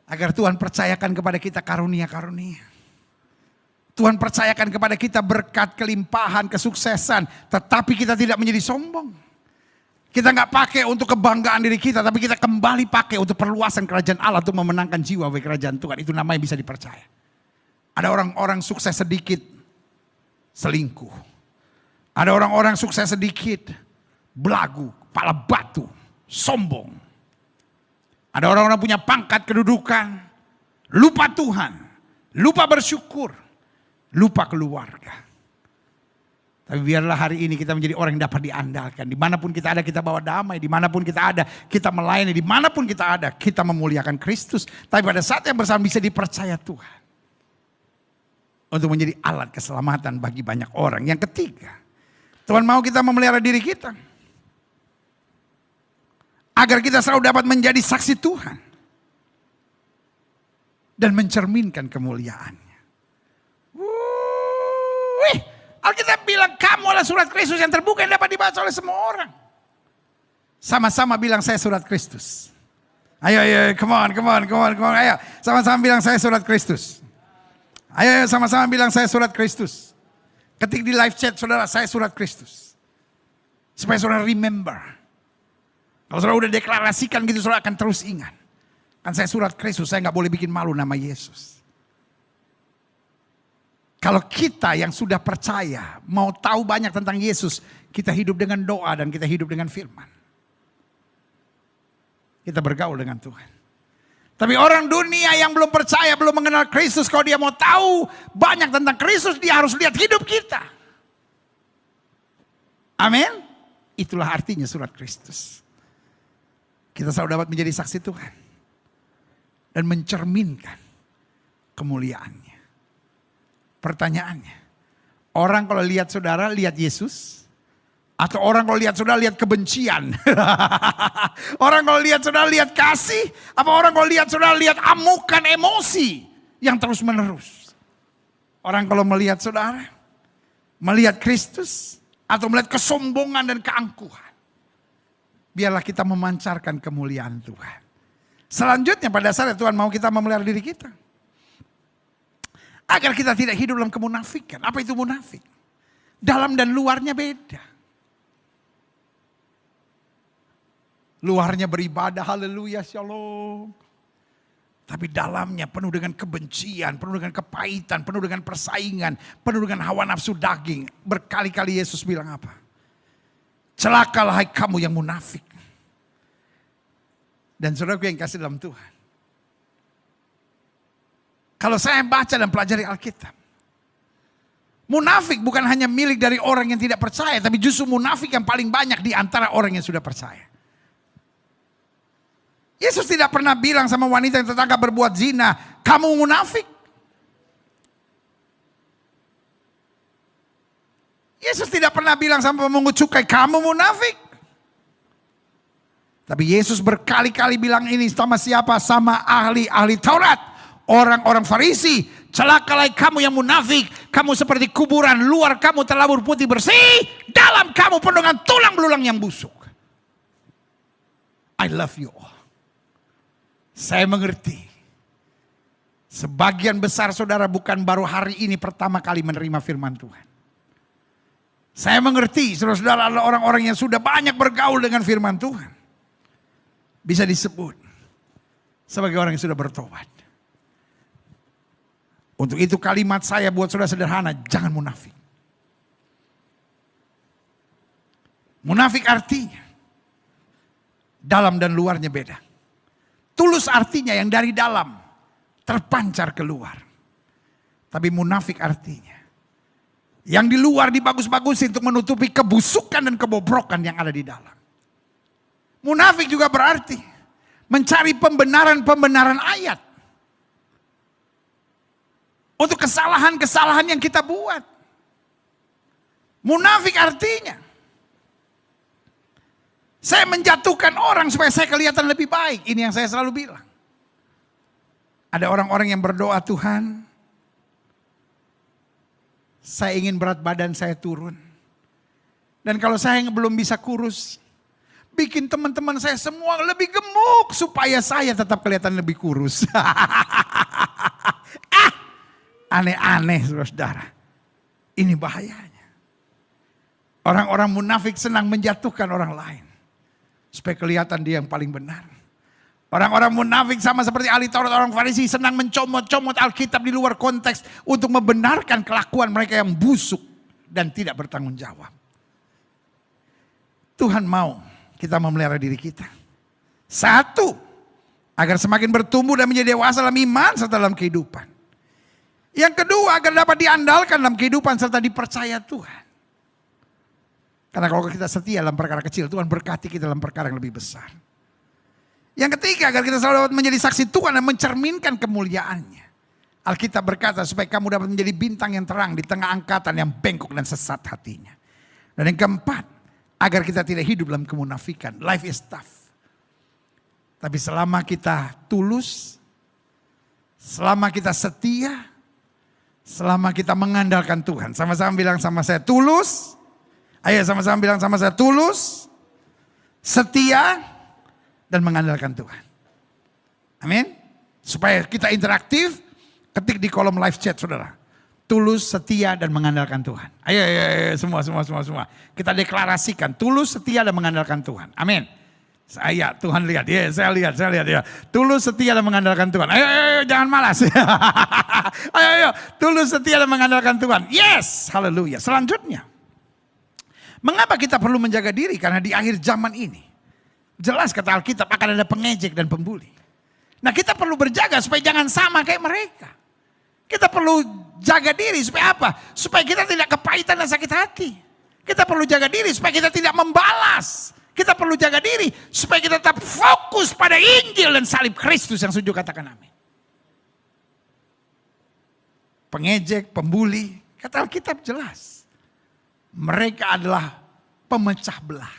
Agar Tuhan percayakan kepada kita karunia-karunia. Tuhan percayakan kepada kita berkat, kelimpahan, kesuksesan. Tetapi kita tidak menjadi sombong. Kita nggak pakai untuk kebanggaan diri kita, tapi kita kembali pakai untuk perluasan kerajaan Allah untuk memenangkan jiwa bagi kerajaan Tuhan. Itu namanya bisa dipercaya. Ada orang-orang sukses sedikit, selingkuh. Ada orang-orang sukses sedikit, belagu, kepala batu, sombong. Ada orang-orang punya pangkat, kedudukan, lupa Tuhan, lupa bersyukur, lupa keluarga. Tapi biarlah hari ini kita menjadi orang yang dapat diandalkan. Dimanapun kita ada kita bawa damai. Dimanapun kita ada kita melayani. Dimanapun kita ada kita memuliakan Kristus. Tapi pada saat yang bersamaan bisa dipercaya Tuhan. Untuk menjadi alat keselamatan bagi banyak orang. Yang ketiga, Tuhan mau kita memelihara diri kita. Agar kita selalu dapat menjadi saksi Tuhan. dan mencerminkan kemuliaannya. Wih, Alkitab bilang kamu adalah surat Kristus yang terbuka yang dapat dibaca oleh semua orang. Sama-sama bilang saya surat Kristus. Ayo, come on. Ayo, sama-sama bilang saya surat Kristus. Ayo, sama-sama bilang saya surat Kristus. Ketik di live chat saudara, saya surat Kristus. Supaya saudara remember. Kalau saudara udah deklarasikan gitu, saudara akan terus ingat. Kan saya surat Kristus, saya gak boleh bikin malu nama Yesus. Kalau kita yang sudah percaya, mau tahu banyak tentang Yesus, kita hidup dengan doa dan kita hidup dengan firman. Kita bergaul dengan Tuhan. Tapi orang dunia yang belum percaya, belum mengenal Kristus, kalau dia mau tahu banyak tentang Kristus, dia harus lihat hidup kita. Amin. Itulah artinya surat Kristus. Kita selalu dapat menjadi saksi Tuhan. Dan mencerminkan kemuliaannya. Pertanyaannya, orang kalau lihat saudara, lihat Yesus? Atau orang kalau lihat saudara, lihat kebencian? Orang kalau lihat saudara, lihat kasih? Apa orang kalau lihat saudara, lihat amukan emosi yang terus menerus? Orang kalau melihat saudara, melihat Kristus? Atau melihat kesombongan dan keangkuhan? Biarlah kita memancarkan kemuliaan Tuhan. Selanjutnya pada saat Tuhan mau kita memelihara diri kita. Agar kita tidak hidup dalam kemunafikan. Apa itu munafik? Dalam dan luarnya beda. Luarnya beribadah, haleluya, shalom. Tapi dalamnya penuh dengan kebencian, penuh dengan kepahitan, penuh dengan persaingan, penuh dengan hawa nafsu daging. Berkali-kali Yesus bilang apa? Celakalah hai kamu yang munafik. Dan saudaraku yang kasih dalam Tuhan. Kalau saya baca dan pelajari Alkitab. Munafik bukan hanya milik dari orang yang tidak percaya. Tapi justru munafik yang paling banyak di antara orang yang sudah percaya. Yesus tidak pernah bilang sama wanita yang tetangga berbuat zina, kamu munafik. Yesus tidak pernah bilang sama pemungut cukai, kamu munafik. Tapi Yesus berkali-kali bilang ini sama siapa? Sama ahli-ahli Taurat. Orang-orang Farisi. Celakalah kamu yang munafik. Kamu seperti kuburan. Luar kamu terlabur putih bersih. Dalam kamu penuh dengan tulang belulang yang busuk. I love you all. Saya mengerti. Sebagian besar saudara bukan baru hari ini pertama kali menerima firman Tuhan. Saya mengerti saudara-saudara adalah orang-orang yang sudah banyak bergaul dengan firman Tuhan. Bisa disebut sebagai orang yang sudah bertobat. Untuk itu kalimat saya buat saudara sederhana, jangan munafik. Munafik artinya dalam dan luarnya beda. Tulus artinya yang dari dalam terpancar keluar. Tapi munafik artinya yang di luar dibagus-bagusin untuk menutupi kebusukan dan kebobrokan yang ada di dalam. Munafik juga berarti mencari pembenaran-pembenaran ayat. Untuk kesalahan-kesalahan yang kita buat. Munafik artinya saya menjatuhkan orang supaya saya kelihatan lebih baik. Ini yang saya selalu bilang. Ada orang-orang yang berdoa, Tuhan, saya ingin berat badan saya turun. Dan kalau saya belum bisa kurus, bikin teman-teman saya semua lebih gemuk supaya saya tetap kelihatan lebih kurus. Aneh-aneh saudara. Ini bahayanya. Orang-orang munafik senang menjatuhkan orang lain. Supaya kelihatan dia yang paling benar. Orang-orang munafik sama seperti ahli Taurat, orang Farisi senang mencomot-comot Alkitab di luar konteks. Untuk membenarkan kelakuan mereka yang busuk dan tidak bertanggung jawab. Tuhan mau kita memelihara diri kita. Satu, agar semakin bertumbuh dan menjadi dewasa dalam iman serta dalam kehidupan. Yang kedua, agar dapat diandalkan dalam kehidupan serta dipercaya Tuhan. Karena kalau kita setia dalam perkara kecil, Tuhan berkati kita dalam perkara yang lebih besar. Yang ketiga, agar kita selalu dapat menjadi saksi Tuhan dan mencerminkan kemuliaannya. Alkitab berkata supaya kamu dapat menjadi bintang yang terang di tengah angkatan yang bengkok dan sesat hatinya. Dan yang keempat, agar kita tidak hidup dalam kemunafikan. Life is tough. Tapi selama kita tulus, Selama kita setia, selama kita mengandalkan Tuhan. Sama-sama bilang sama saya, tulus. Ayo sama-sama bilang sama saya, tulus, setia, dan mengandalkan Tuhan. Amin. Supaya kita interaktif, ketik di kolom live chat saudara. Tulus, setia, dan mengandalkan Tuhan. Ayo, semua. Kita deklarasikan, tulus, setia, dan mengandalkan Tuhan. Amin. Saya, Tuhan lihat, ya, saya lihat ya. Tulus, setia, dan mengandalkan Tuhan. Ayo, jangan malas. ayo, tulus, setia, dan mengandalkan Tuhan. Yes, haleluya. Selanjutnya, mengapa kita perlu menjaga diri? Karena di akhir zaman ini, jelas kata Alkitab akan ada pengejek dan pembuli. Nah, kita perlu berjaga supaya jangan sama kayak mereka. Kita perlu jaga diri supaya apa? Supaya kita tidak kepahitan dan sakit hati. Kita perlu jaga diri supaya kita tidak membalas. Kita perlu jaga diri supaya kita tetap fokus pada Injil dan salib Kristus yang setuju, katakan amin. Pengejek, pembuli, kata Alkitab jelas. Mereka adalah pemecah belah.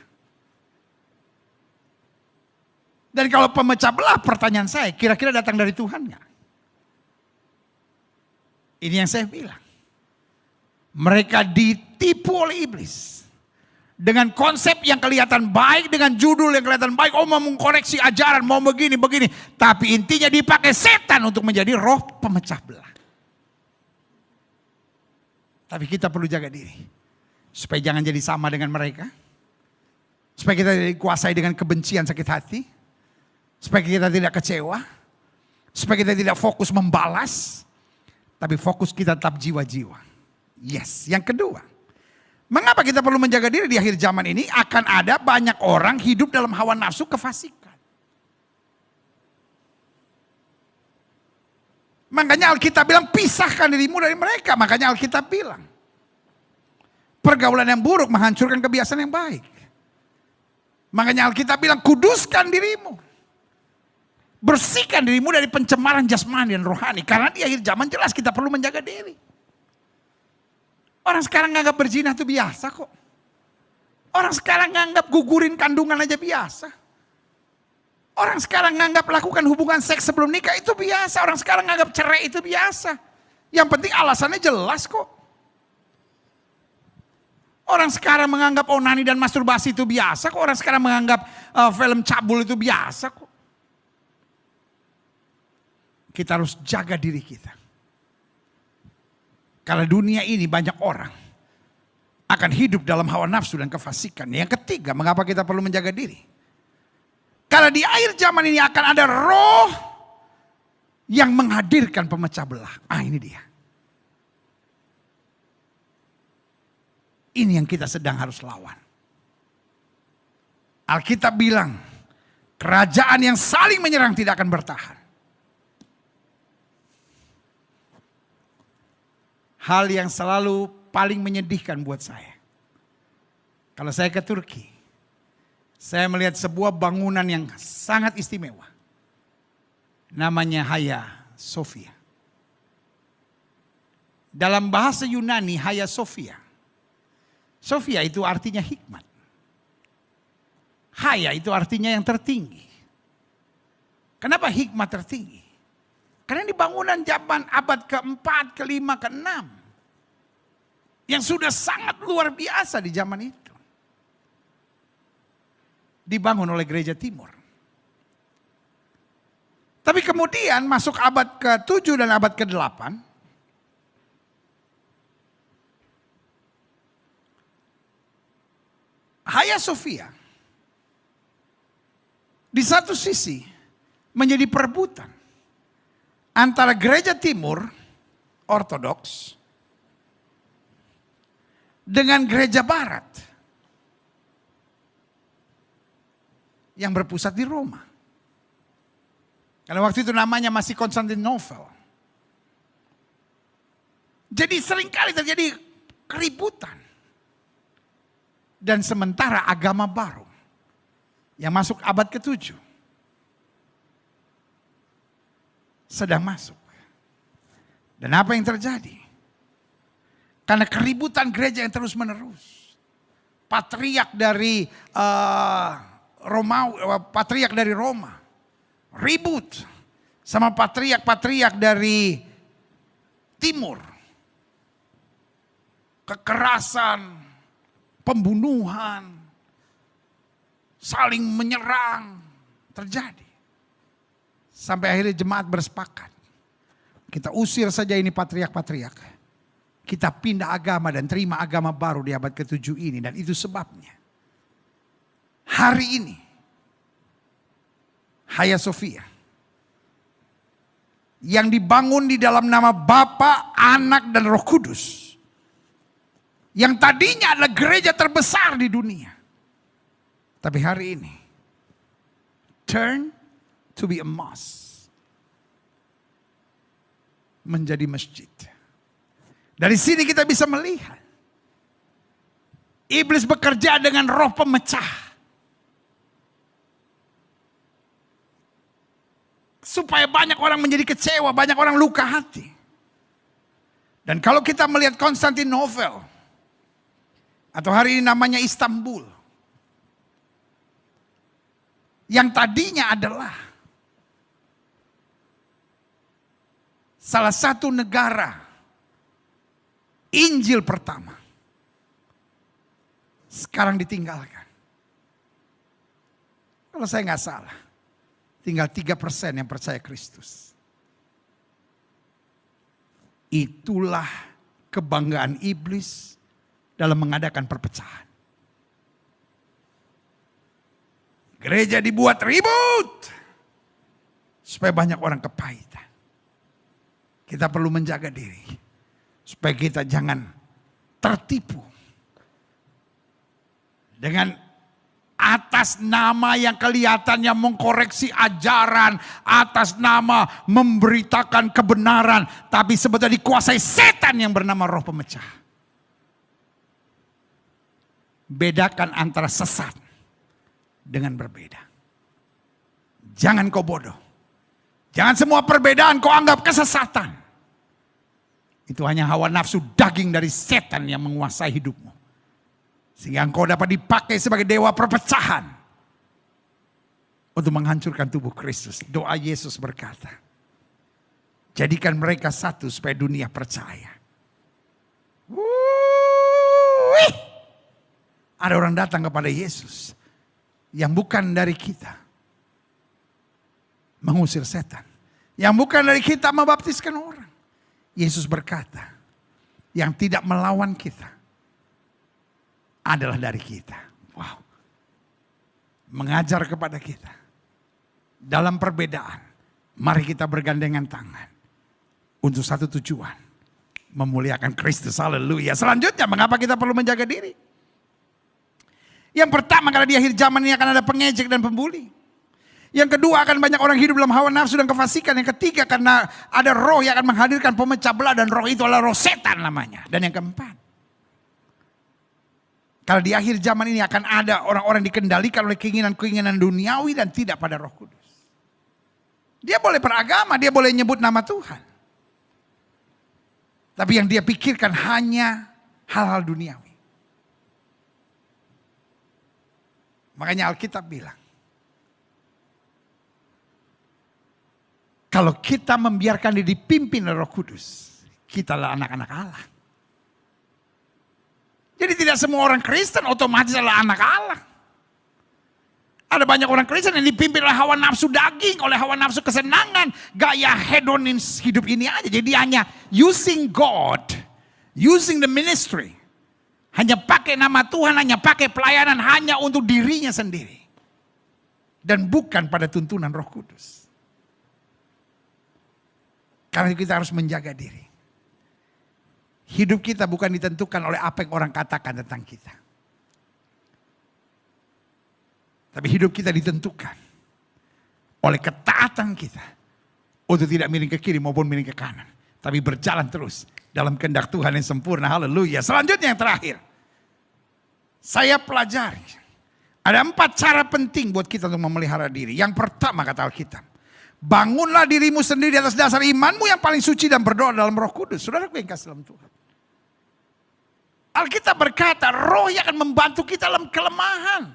Dan kalau pemecah belah, pertanyaan saya, kira-kira datang dari Tuhan nggak? Ini yang saya bilang. Mereka ditipu oleh iblis. Dengan konsep yang kelihatan baik, dengan judul yang kelihatan baik. Oh, mau mengkoreksi ajaran, mau begini. Tapi intinya dipakai setan untuk menjadi roh pemecah belah. Tapi kita perlu jaga diri. Supaya jangan jadi sama dengan mereka. Supaya kita dikuasai dengan kebencian, sakit hati. Supaya kita tidak kecewa. Supaya kita tidak fokus membalas. Tapi fokus kita tetap jiwa-jiwa. Yes. Yang kedua. Mengapa kita perlu menjaga diri di akhir zaman ini? Akan ada banyak orang hidup dalam hawa nafsu kefasikan. Makanya Alkitab bilang pisahkan dirimu dari mereka. Makanya Alkitab bilang. Pergaulan yang buruk menghancurkan kebiasaan yang baik. Makanya Alkitab bilang kuduskan dirimu. Bersihkan dirimu dari pencemaran jasmani dan rohani. Karena di akhir zaman jelas kita perlu menjaga diri. Orang sekarang nganggap berzina itu biasa kok. Orang sekarang nganggap gugurin kandungan aja biasa. Orang sekarang nganggap lakukan hubungan seks sebelum nikah itu biasa. Orang sekarang nganggap cerai itu biasa. Yang penting alasannya jelas kok. Orang sekarang menganggap onani dan masturbasi itu biasa kok. Orang sekarang menganggap film cabul itu biasa kok. Kita harus jaga diri kita. Karena dunia ini banyak orang akan hidup dalam hawa nafsu dan kefasikan. Yang ketiga, mengapa kita perlu menjaga diri? Karena di akhir zaman ini akan ada roh yang menghadirkan pemecah belah. Ini dia. Ini yang kita sedang harus lawan. Alkitab bilang, kerajaan yang saling menyerang tidak akan bertahan. Hal yang selalu paling menyedihkan buat saya. Kalau saya ke Turki, saya melihat sebuah bangunan yang sangat istimewa. Namanya Hagia Sophia. Dalam bahasa Yunani, Hagia Sophia. Sophia itu artinya hikmat. Hagia itu artinya yang tertinggi. Kenapa hikmat tertinggi? Karena ini bangunan zaman abad ke-4, ke-5, ke-6. Yang sudah sangat luar biasa di zaman itu. Dibangun oleh gereja timur. Tapi kemudian masuk abad ke-7 dan abad ke-8. Hagia Sophia. Di satu sisi menjadi perebutan antara gereja timur ortodoks dengan gereja barat yang berpusat di Roma. Karena waktu itu namanya masih Konstantinopel. Jadi seringkali terjadi keributan. Dan sementara agama baru yang masuk abad ke-7 sedang masuk. Dan apa yang terjadi? Karena keributan gereja yang terus menerus. Patriark dari Roma ribut sama patriark-patriark dari timur. Kekerasan, pembunuhan, saling menyerang terjadi. Sampai akhirnya jemaat bersepakat. Kita usir saja ini patriark-patriark. Kita pindah agama dan terima agama baru di abad ke-7 ini. Dan itu sebabnya hari ini Hagia Sophia yang dibangun di dalam nama Bapa, Anak, dan Roh Kudus, yang tadinya adalah gereja terbesar di dunia, tapi hari ini turn to be a mosque, menjadi masjid. Dari sini kita bisa melihat iblis bekerja dengan roh pemecah, supaya banyak orang menjadi kecewa, banyak orang luka hati. Dan kalau kita melihat Konstantinopel, atau hari ini namanya Istanbul, yang tadinya adalah salah satu negara Injil pertama, sekarang ditinggalkan. Kalau saya nggak salah, tinggal 3% yang percaya Kristus. Itulah kebanggaan iblis dalam mengadakan perpecahan. Gereja dibuat ribut supaya banyak orang kepahitan. Kita perlu menjaga diri supaya kita jangan tertipu dengan atas nama yang kelihatannya mengkoreksi ajaran, atas nama memberitakan kebenaran, tapi sebetulnya dikuasai setan yang bernama roh pemecah. Bedakan antara sesat dengan berbeda. Jangan kau bodoh. Jangan semua perbedaan kau anggap kesesatan. Itu hanya hawa nafsu daging dari setan yang menguasai hidupmu. Sehingga engkau dapat dipakai sebagai dewa perpecahan untuk menghancurkan tubuh Kristus. Doa Yesus berkata, jadikan mereka satu supaya dunia percaya. Ada orang datang kepada Yesus yang bukan dari kita, mengusir setan. Yang bukan dari kita, membaptiskan orang. Yesus berkata, yang tidak melawan kita adalah dari kita. Wow. Mengajar kepada kita. Dalam perbedaan, mari kita bergandengan tangan untuk satu tujuan, memuliakan Kristus. Haleluya. Selanjutnya, mengapa kita perlu menjaga diri? Yang pertama, karena di akhir zaman ini akan ada pengejek dan pembuli. Yang kedua, akan banyak orang hidup dalam hawa nafsu dan kefasikan. Yang ketiga, karena ada roh yang akan menghadirkan pemecah belah, dan roh itu adalah roh setan namanya. Dan yang keempat, kalau di akhir zaman ini akan ada orang-orang dikendalikan oleh keinginan-keinginan duniawi dan tidak pada Roh Kudus. Dia boleh beragama, dia boleh nyebut nama Tuhan. Tapi yang dia pikirkan hanya hal-hal duniawi. Makanya Alkitab bilang, kalau kita membiarkan diri dipimpin oleh Roh Kudus, kita adalah anak-anak Allah. Jadi tidak semua orang Kristen otomatis adalah anak Allah. Ada banyak orang Kristen yang dipimpin oleh hawa nafsu daging, oleh hawa nafsu kesenangan, gaya hedonis hidup ini aja. Jadi hanya using God, using the ministry. Hanya pakai nama Tuhan, hanya pakai pelayanan hanya untuk dirinya sendiri. Dan bukan pada tuntunan Roh Kudus. Karena itu kita harus menjaga diri. Hidup kita bukan ditentukan oleh apa yang orang katakan tentang kita. Tapi hidup kita ditentukan oleh ketaatan kita. Untuk tidak miring ke kiri maupun miring ke kanan. Tapi berjalan terus dalam kehendak Tuhan yang sempurna. Haleluya. Selanjutnya yang terakhir. Saya pelajari. Ada 4 cara penting buat kita untuk memelihara diri. Yang pertama kata Alkitab. Bangunlah dirimu sendiri di atas dasar imanmu yang paling suci dan berdoa dalam Roh Kudus. Saudara yang kasih dalam Tuhan. Alkitab berkata roh yang akan membantu kita dalam kelemahan.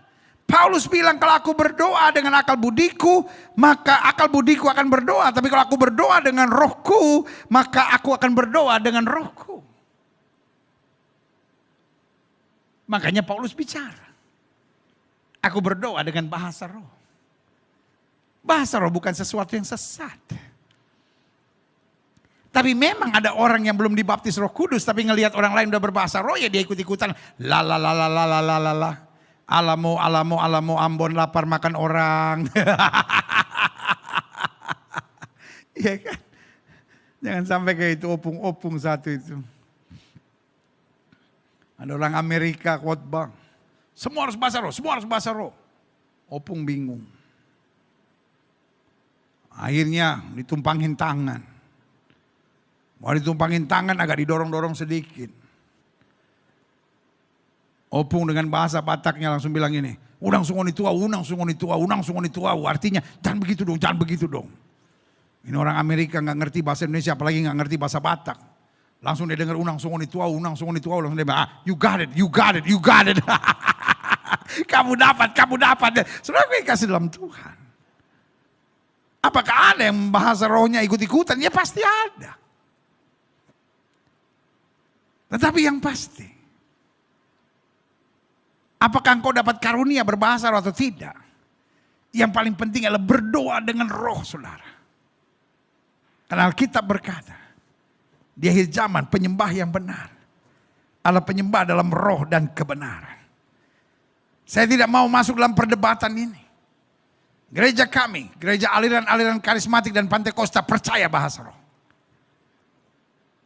Paulus bilang kalau aku berdoa dengan akal budiku, maka akal budiku akan berdoa. Tapi kalau aku berdoa dengan rohku, maka aku akan berdoa dengan rohku. Makanya Paulus bicara. Aku berdoa dengan bahasa roh. Bahasa roh bukan sesuatu yang sesat. Tapi memang ada orang yang belum dibaptis Roh Kudus, tapi ngelihat orang lain udah berbahasa roh, ya dia ikut-ikutan. La la la la la la la la la. Alamo alamo alamo Ambon lapar makan orang. Iya kan? Jangan sampai kayak itu opung-opung satu itu. Ada orang Amerika khotbah. Semua harus bahasa roh, semua harus bahasa roh. Opung bingung. Akhirnya ditumpangin tangan. Mau ditumpangin tangan agak didorong-dorong sedikit. Opung dengan bahasa Bataknya langsung bilang ini. Unang sungoni tua, unang sungoni tua, unang sungoni tua. Artinya jangan begitu dong, jangan begitu dong. Ini orang Amerika gak ngerti bahasa Indonesia, apalagi gak ngerti bahasa Batak. Langsung dia dengar unang sungoni tua, langsung dia bilang, you got it, you got it, you got it. Kamu dapat, kamu dapat. Saudara, gue kasih dalam Tuhan. Apakah ada yang bahasa rohnya ikut-ikutan? Ya pasti ada. Tetapi yang pasti, apakah engkau dapat karunia berbahasa roh atau tidak? Yang paling penting adalah berdoa dengan roh, saudara. Karena Alkitab berkata, di akhir zaman penyembah yang benar adalah penyembah dalam roh dan kebenaran. Saya tidak mau masuk dalam perdebatan ini. Gereja kami, gereja aliran-aliran karismatik dan Pantekosta percaya bahasa roh.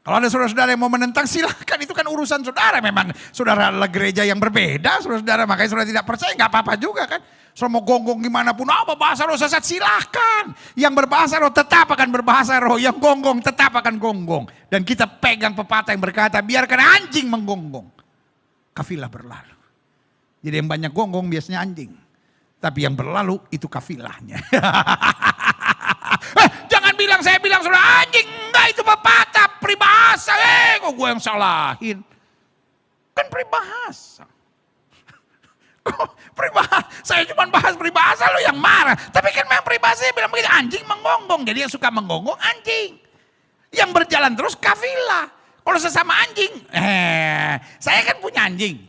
Kalau ada saudara-saudara yang mau menentang, silahkan, itu kan urusan saudara. Memang saudara adalah gereja yang berbeda, saudara-saudara, makanya saudara tidak percaya, nggak apa-apa juga kan. Saudara mau gonggong gimana pun, apa bahasa roh sesat, silahkan. Yang berbahasa roh tetap akan berbahasa roh, yang gonggong tetap akan gonggong. Dan kita pegang pepatah yang berkata, biarkan anjing menggonggong, kafilah berlalu. Jadi yang banyak gonggong biasanya anjing. Tapi yang berlalu itu kafilahnya. Jangan bilang saya bilang saudara anjing. Enggak, itu pepatah peribahasa. Kok gue yang salahin? Kan peribahasa. Kok peribahasa? Saya cuma bahas peribahasa, lo yang marah. Tapi kan memang peribahasa bilang begitu, anjing menggonggong. Jadi yang suka menggonggong anjing. Yang berjalan terus kafilah. Kalau sesama anjing, saya kan punya anjing.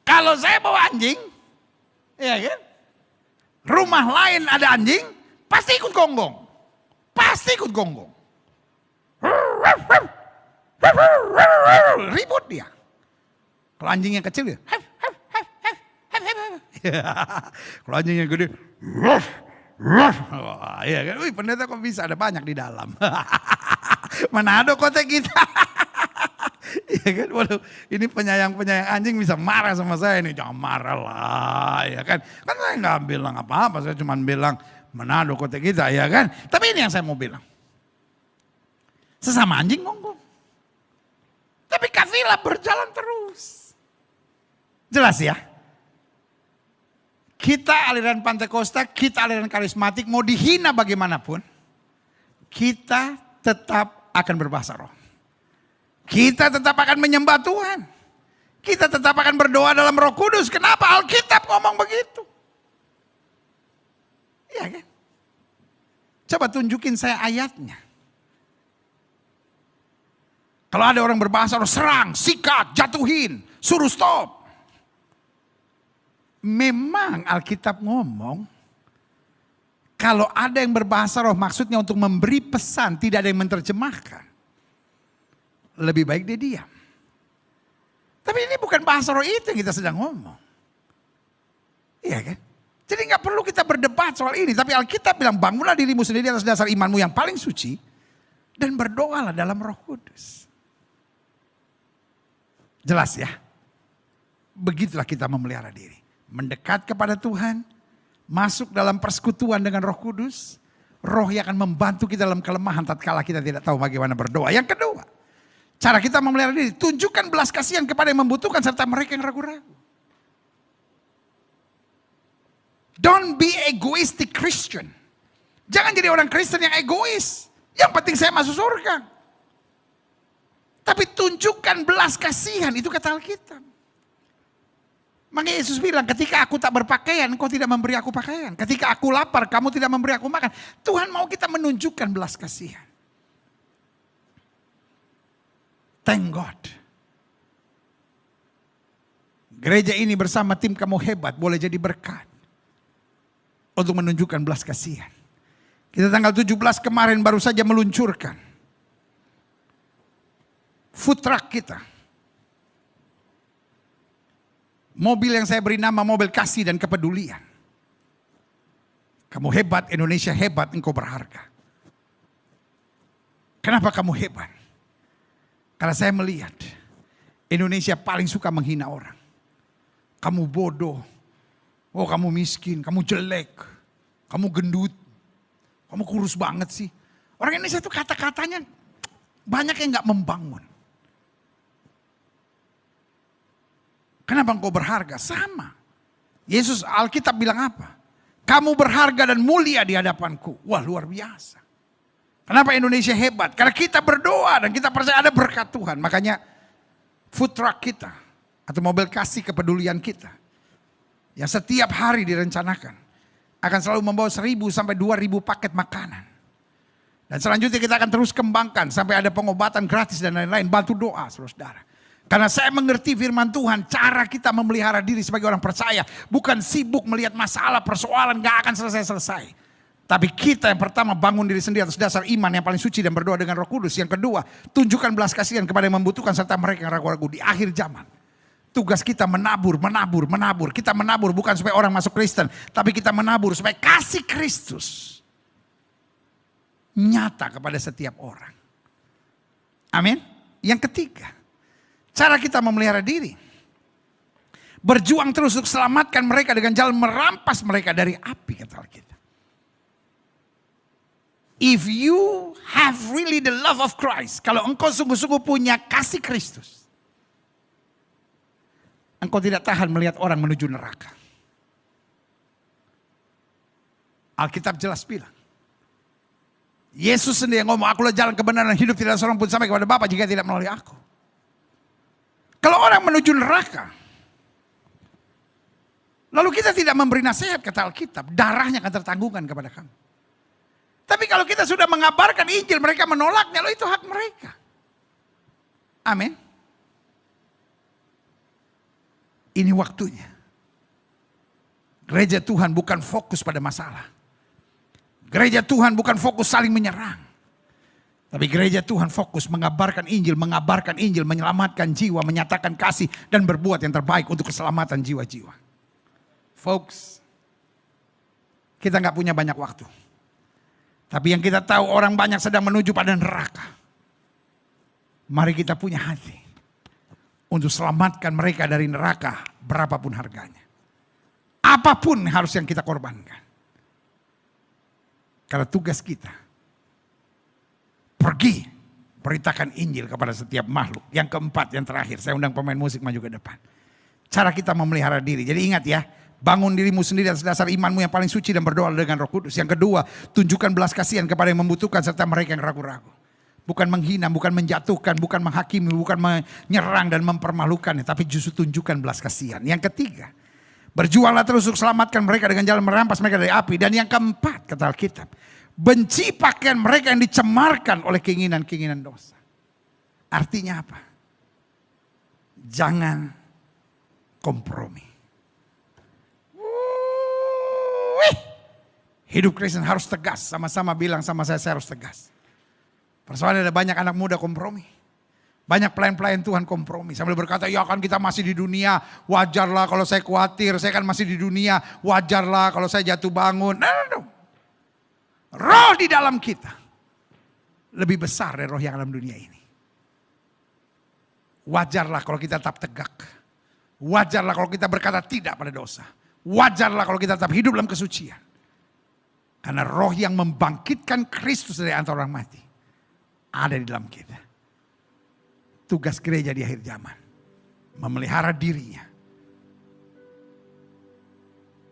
Kalau saya bawa anjing, ya kan? Rumah lain ada anjing, pasti ikut gonggong. Pasti ikut gonggong. Ribut dia. Kalau anjingnya kecil ya. Kalau anjingnya gede. Iya kan? Wih, pendeta kok bisa, ada banyak di dalam. Manado kota kita. Iya kan, waduh, ini penyayang-penyayang anjing bisa marah sama saya nih, jangan marah lah, ya kan. Kan saya nggak bilang apa-apa, saya cuma bilang Manado kota kita, ya kan. Tapi ini yang saya mau bilang, sesama anjing gonggong, tapi kafilah berjalan terus. Jelas ya. Kita aliran Pantekosta, kita aliran karismatik, mau dihina bagaimanapun, kita tetap akan berbahasa roh. Kita tetap akan menyembah Tuhan. Kita tetap akan berdoa dalam Roh Kudus. Kenapa Alkitab ngomong begitu? Iya kan? Coba tunjukin saya ayatnya. Kalau ada orang berbahasa roh, serang, sikat, jatuhin, suruh stop. Memang Alkitab ngomong, kalau ada yang berbahasa roh maksudnya untuk memberi pesan, tidak ada yang menerjemahkan. Lebih baik dia diam. Tapi ini bukan bahasa roh itu yang kita sedang ngomong. Iya kan? Jadi gak perlu kita berdebat soal ini. Tapi Alkitab bilang, bangunlah dirimu sendiri atas dasar imanmu yang paling suci. Dan berdoalah dalam Roh Kudus. Jelas ya? Begitulah kita memelihara diri. Mendekat kepada Tuhan. Masuk dalam persekutuan dengan Roh Kudus. Roh yang akan membantu kita dalam kelemahan tatkala kita tidak tahu bagaimana berdoa. Yang kedua, cara kita memelihara diri, tunjukkan belas kasihan kepada yang membutuhkan serta mereka yang ragu-ragu. Don't be egoistic Christian. Jangan jadi orang Kristen yang egois. Yang penting saya masuk surga. Tapi tunjukkan belas kasihan, itu kata Alkitab. Maka Yesus bilang, ketika aku tak berpakaian, engkau tidak memberi aku pakaian. Ketika aku lapar, kamu tidak memberi aku makan. Tuhan mau kita menunjukkan belas kasihan. Thank God. Gereja ini bersama tim Kamu Hebat boleh jadi berkat. Untuk menunjukkan belas kasihan. Kita tanggal 17 kemarin baru saja meluncurkan food truck kita. Mobil yang saya beri nama mobil kasih dan kepedulian. Kamu hebat, Indonesia hebat, engkau berharga. Kenapa kamu hebat? Karena saya melihat Indonesia paling suka menghina orang. Kamu bodoh, oh kamu miskin, kamu jelek, kamu gendut, kamu kurus banget sih. Orang Indonesia itu kata-katanya banyak yang gak membangun. Kenapa engkau berharga? Sama. Yesus Alkitab bilang apa? Kamu berharga dan mulia di hadapanku. Wah, luar biasa. Kenapa Indonesia hebat? Karena kita berdoa dan kita percaya ada berkat Tuhan. Makanya food truck kita atau mobil kasih kepedulian kita yang setiap hari direncanakan akan selalu membawa 1.000 sampai 2.000 paket makanan. Dan selanjutnya kita akan terus kembangkan sampai ada pengobatan gratis dan lain-lain. Bantu doa, saudara. Karena saya mengerti firman Tuhan, cara kita memelihara diri sebagai orang percaya bukan sibuk melihat masalah, persoalan gak akan selesai-selesai. Tapi kita yang pertama bangun diri sendiri atas dasar iman yang paling suci dan berdoa dengan Roh Kudus. Yang kedua, tunjukkan belas kasihan kepada yang membutuhkan serta mereka yang ragu-ragu di akhir zaman. Tugas kita menabur. Kita menabur bukan supaya orang masuk Kristen, tapi kita menabur supaya kasih Kristus nyata kepada setiap orang. Amin. Yang ketiga, cara kita memelihara diri. Berjuang terus untuk selamatkan mereka dengan jalan merampas mereka dari api, kata Alkitab. If you have really the love of Christ, kalau engkau sungguh-sungguh punya kasih Kristus, engkau tidak tahan melihat orang menuju neraka. Alkitab jelas bilang, Yesus sendiri yang ngomong, akulah jalan kebenaran dan hidup, tidak seorang pun sampai kepada Bapa jika tidak melalui aku. Kalau orang menuju neraka, lalu kita tidak memberi nasihat, kata Alkitab, darahnya akan tertanggungan kepada kamu. Tapi kalau kita sudah mengabarkan Injil, mereka menolaknya, lalu itu hak mereka. Amin. Ini waktunya. Gereja Tuhan bukan fokus pada masalah. Gereja Tuhan bukan fokus saling menyerang. Tapi gereja Tuhan fokus mengabarkan Injil, menyelamatkan jiwa, menyatakan kasih, dan berbuat yang terbaik untuk keselamatan jiwa-jiwa. Folks, kita gak punya banyak waktu. Tapi yang kita tahu orang banyak sedang menuju pada neraka. Mari kita punya hati untuk selamatkan mereka dari neraka berapapun harganya. Apapun harus yang kita korbankan. Karena tugas kita pergi beritakan Injil kepada setiap makhluk. Yang keempat, yang terakhir, saya undang pemain musik maju ke depan. Cara kita memelihara diri. Jadi ingat ya, bangun dirimu sendiri atas dasar imanmu yang paling suci dan berdoa dengan Roh Kudus. Yang kedua, tunjukkan belas kasihan kepada yang membutuhkan serta mereka yang ragu-ragu. Bukan menghina, bukan menjatuhkan, bukan menghakimi, bukan menyerang dan mempermalukan, tapi justru tunjukkan belas kasihan. Yang ketiga, berjuanglah terus untuk selamatkan mereka dengan jalan merampas mereka dari api. Dan yang keempat, kata Alkitab, benci pakaian mereka yang dicemarkan oleh keinginan-keinginan dosa. Artinya apa? Jangan kompromi. Hidup Kristen harus tegas. Sama-sama bilang sama saya harus tegas. Persoalannya ada banyak anak muda kompromi. Banyak pelayan-pelayan Tuhan kompromi. Sambil berkata, ya kan kita masih di dunia. Wajarlah kalau saya khawatir. Saya kan masih di dunia. Wajarlah kalau saya jatuh bangun. No. Roh di dalam kita lebih besar dari roh yang dalam dunia ini. Wajarlah kalau kita tetap tegak. Wajarlah kalau kita berkata tidak pada dosa. Wajarlah kalau kita tetap hidup dalam kesucian. Karena roh yang membangkitkan Kristus dari antara orang mati ada di dalam kita. Tugas gereja di akhir zaman memelihara dirinya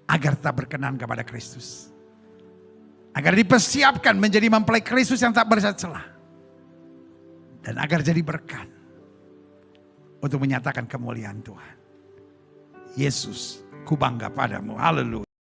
agar tak berkenan kepada Kristus. Agar dipersiapkan menjadi mempelai Kristus yang tak bercelah. Dan agar jadi berkat untuk menyatakan kemuliaan Tuhan. Yesus, ku bangga padamu. Haleluya.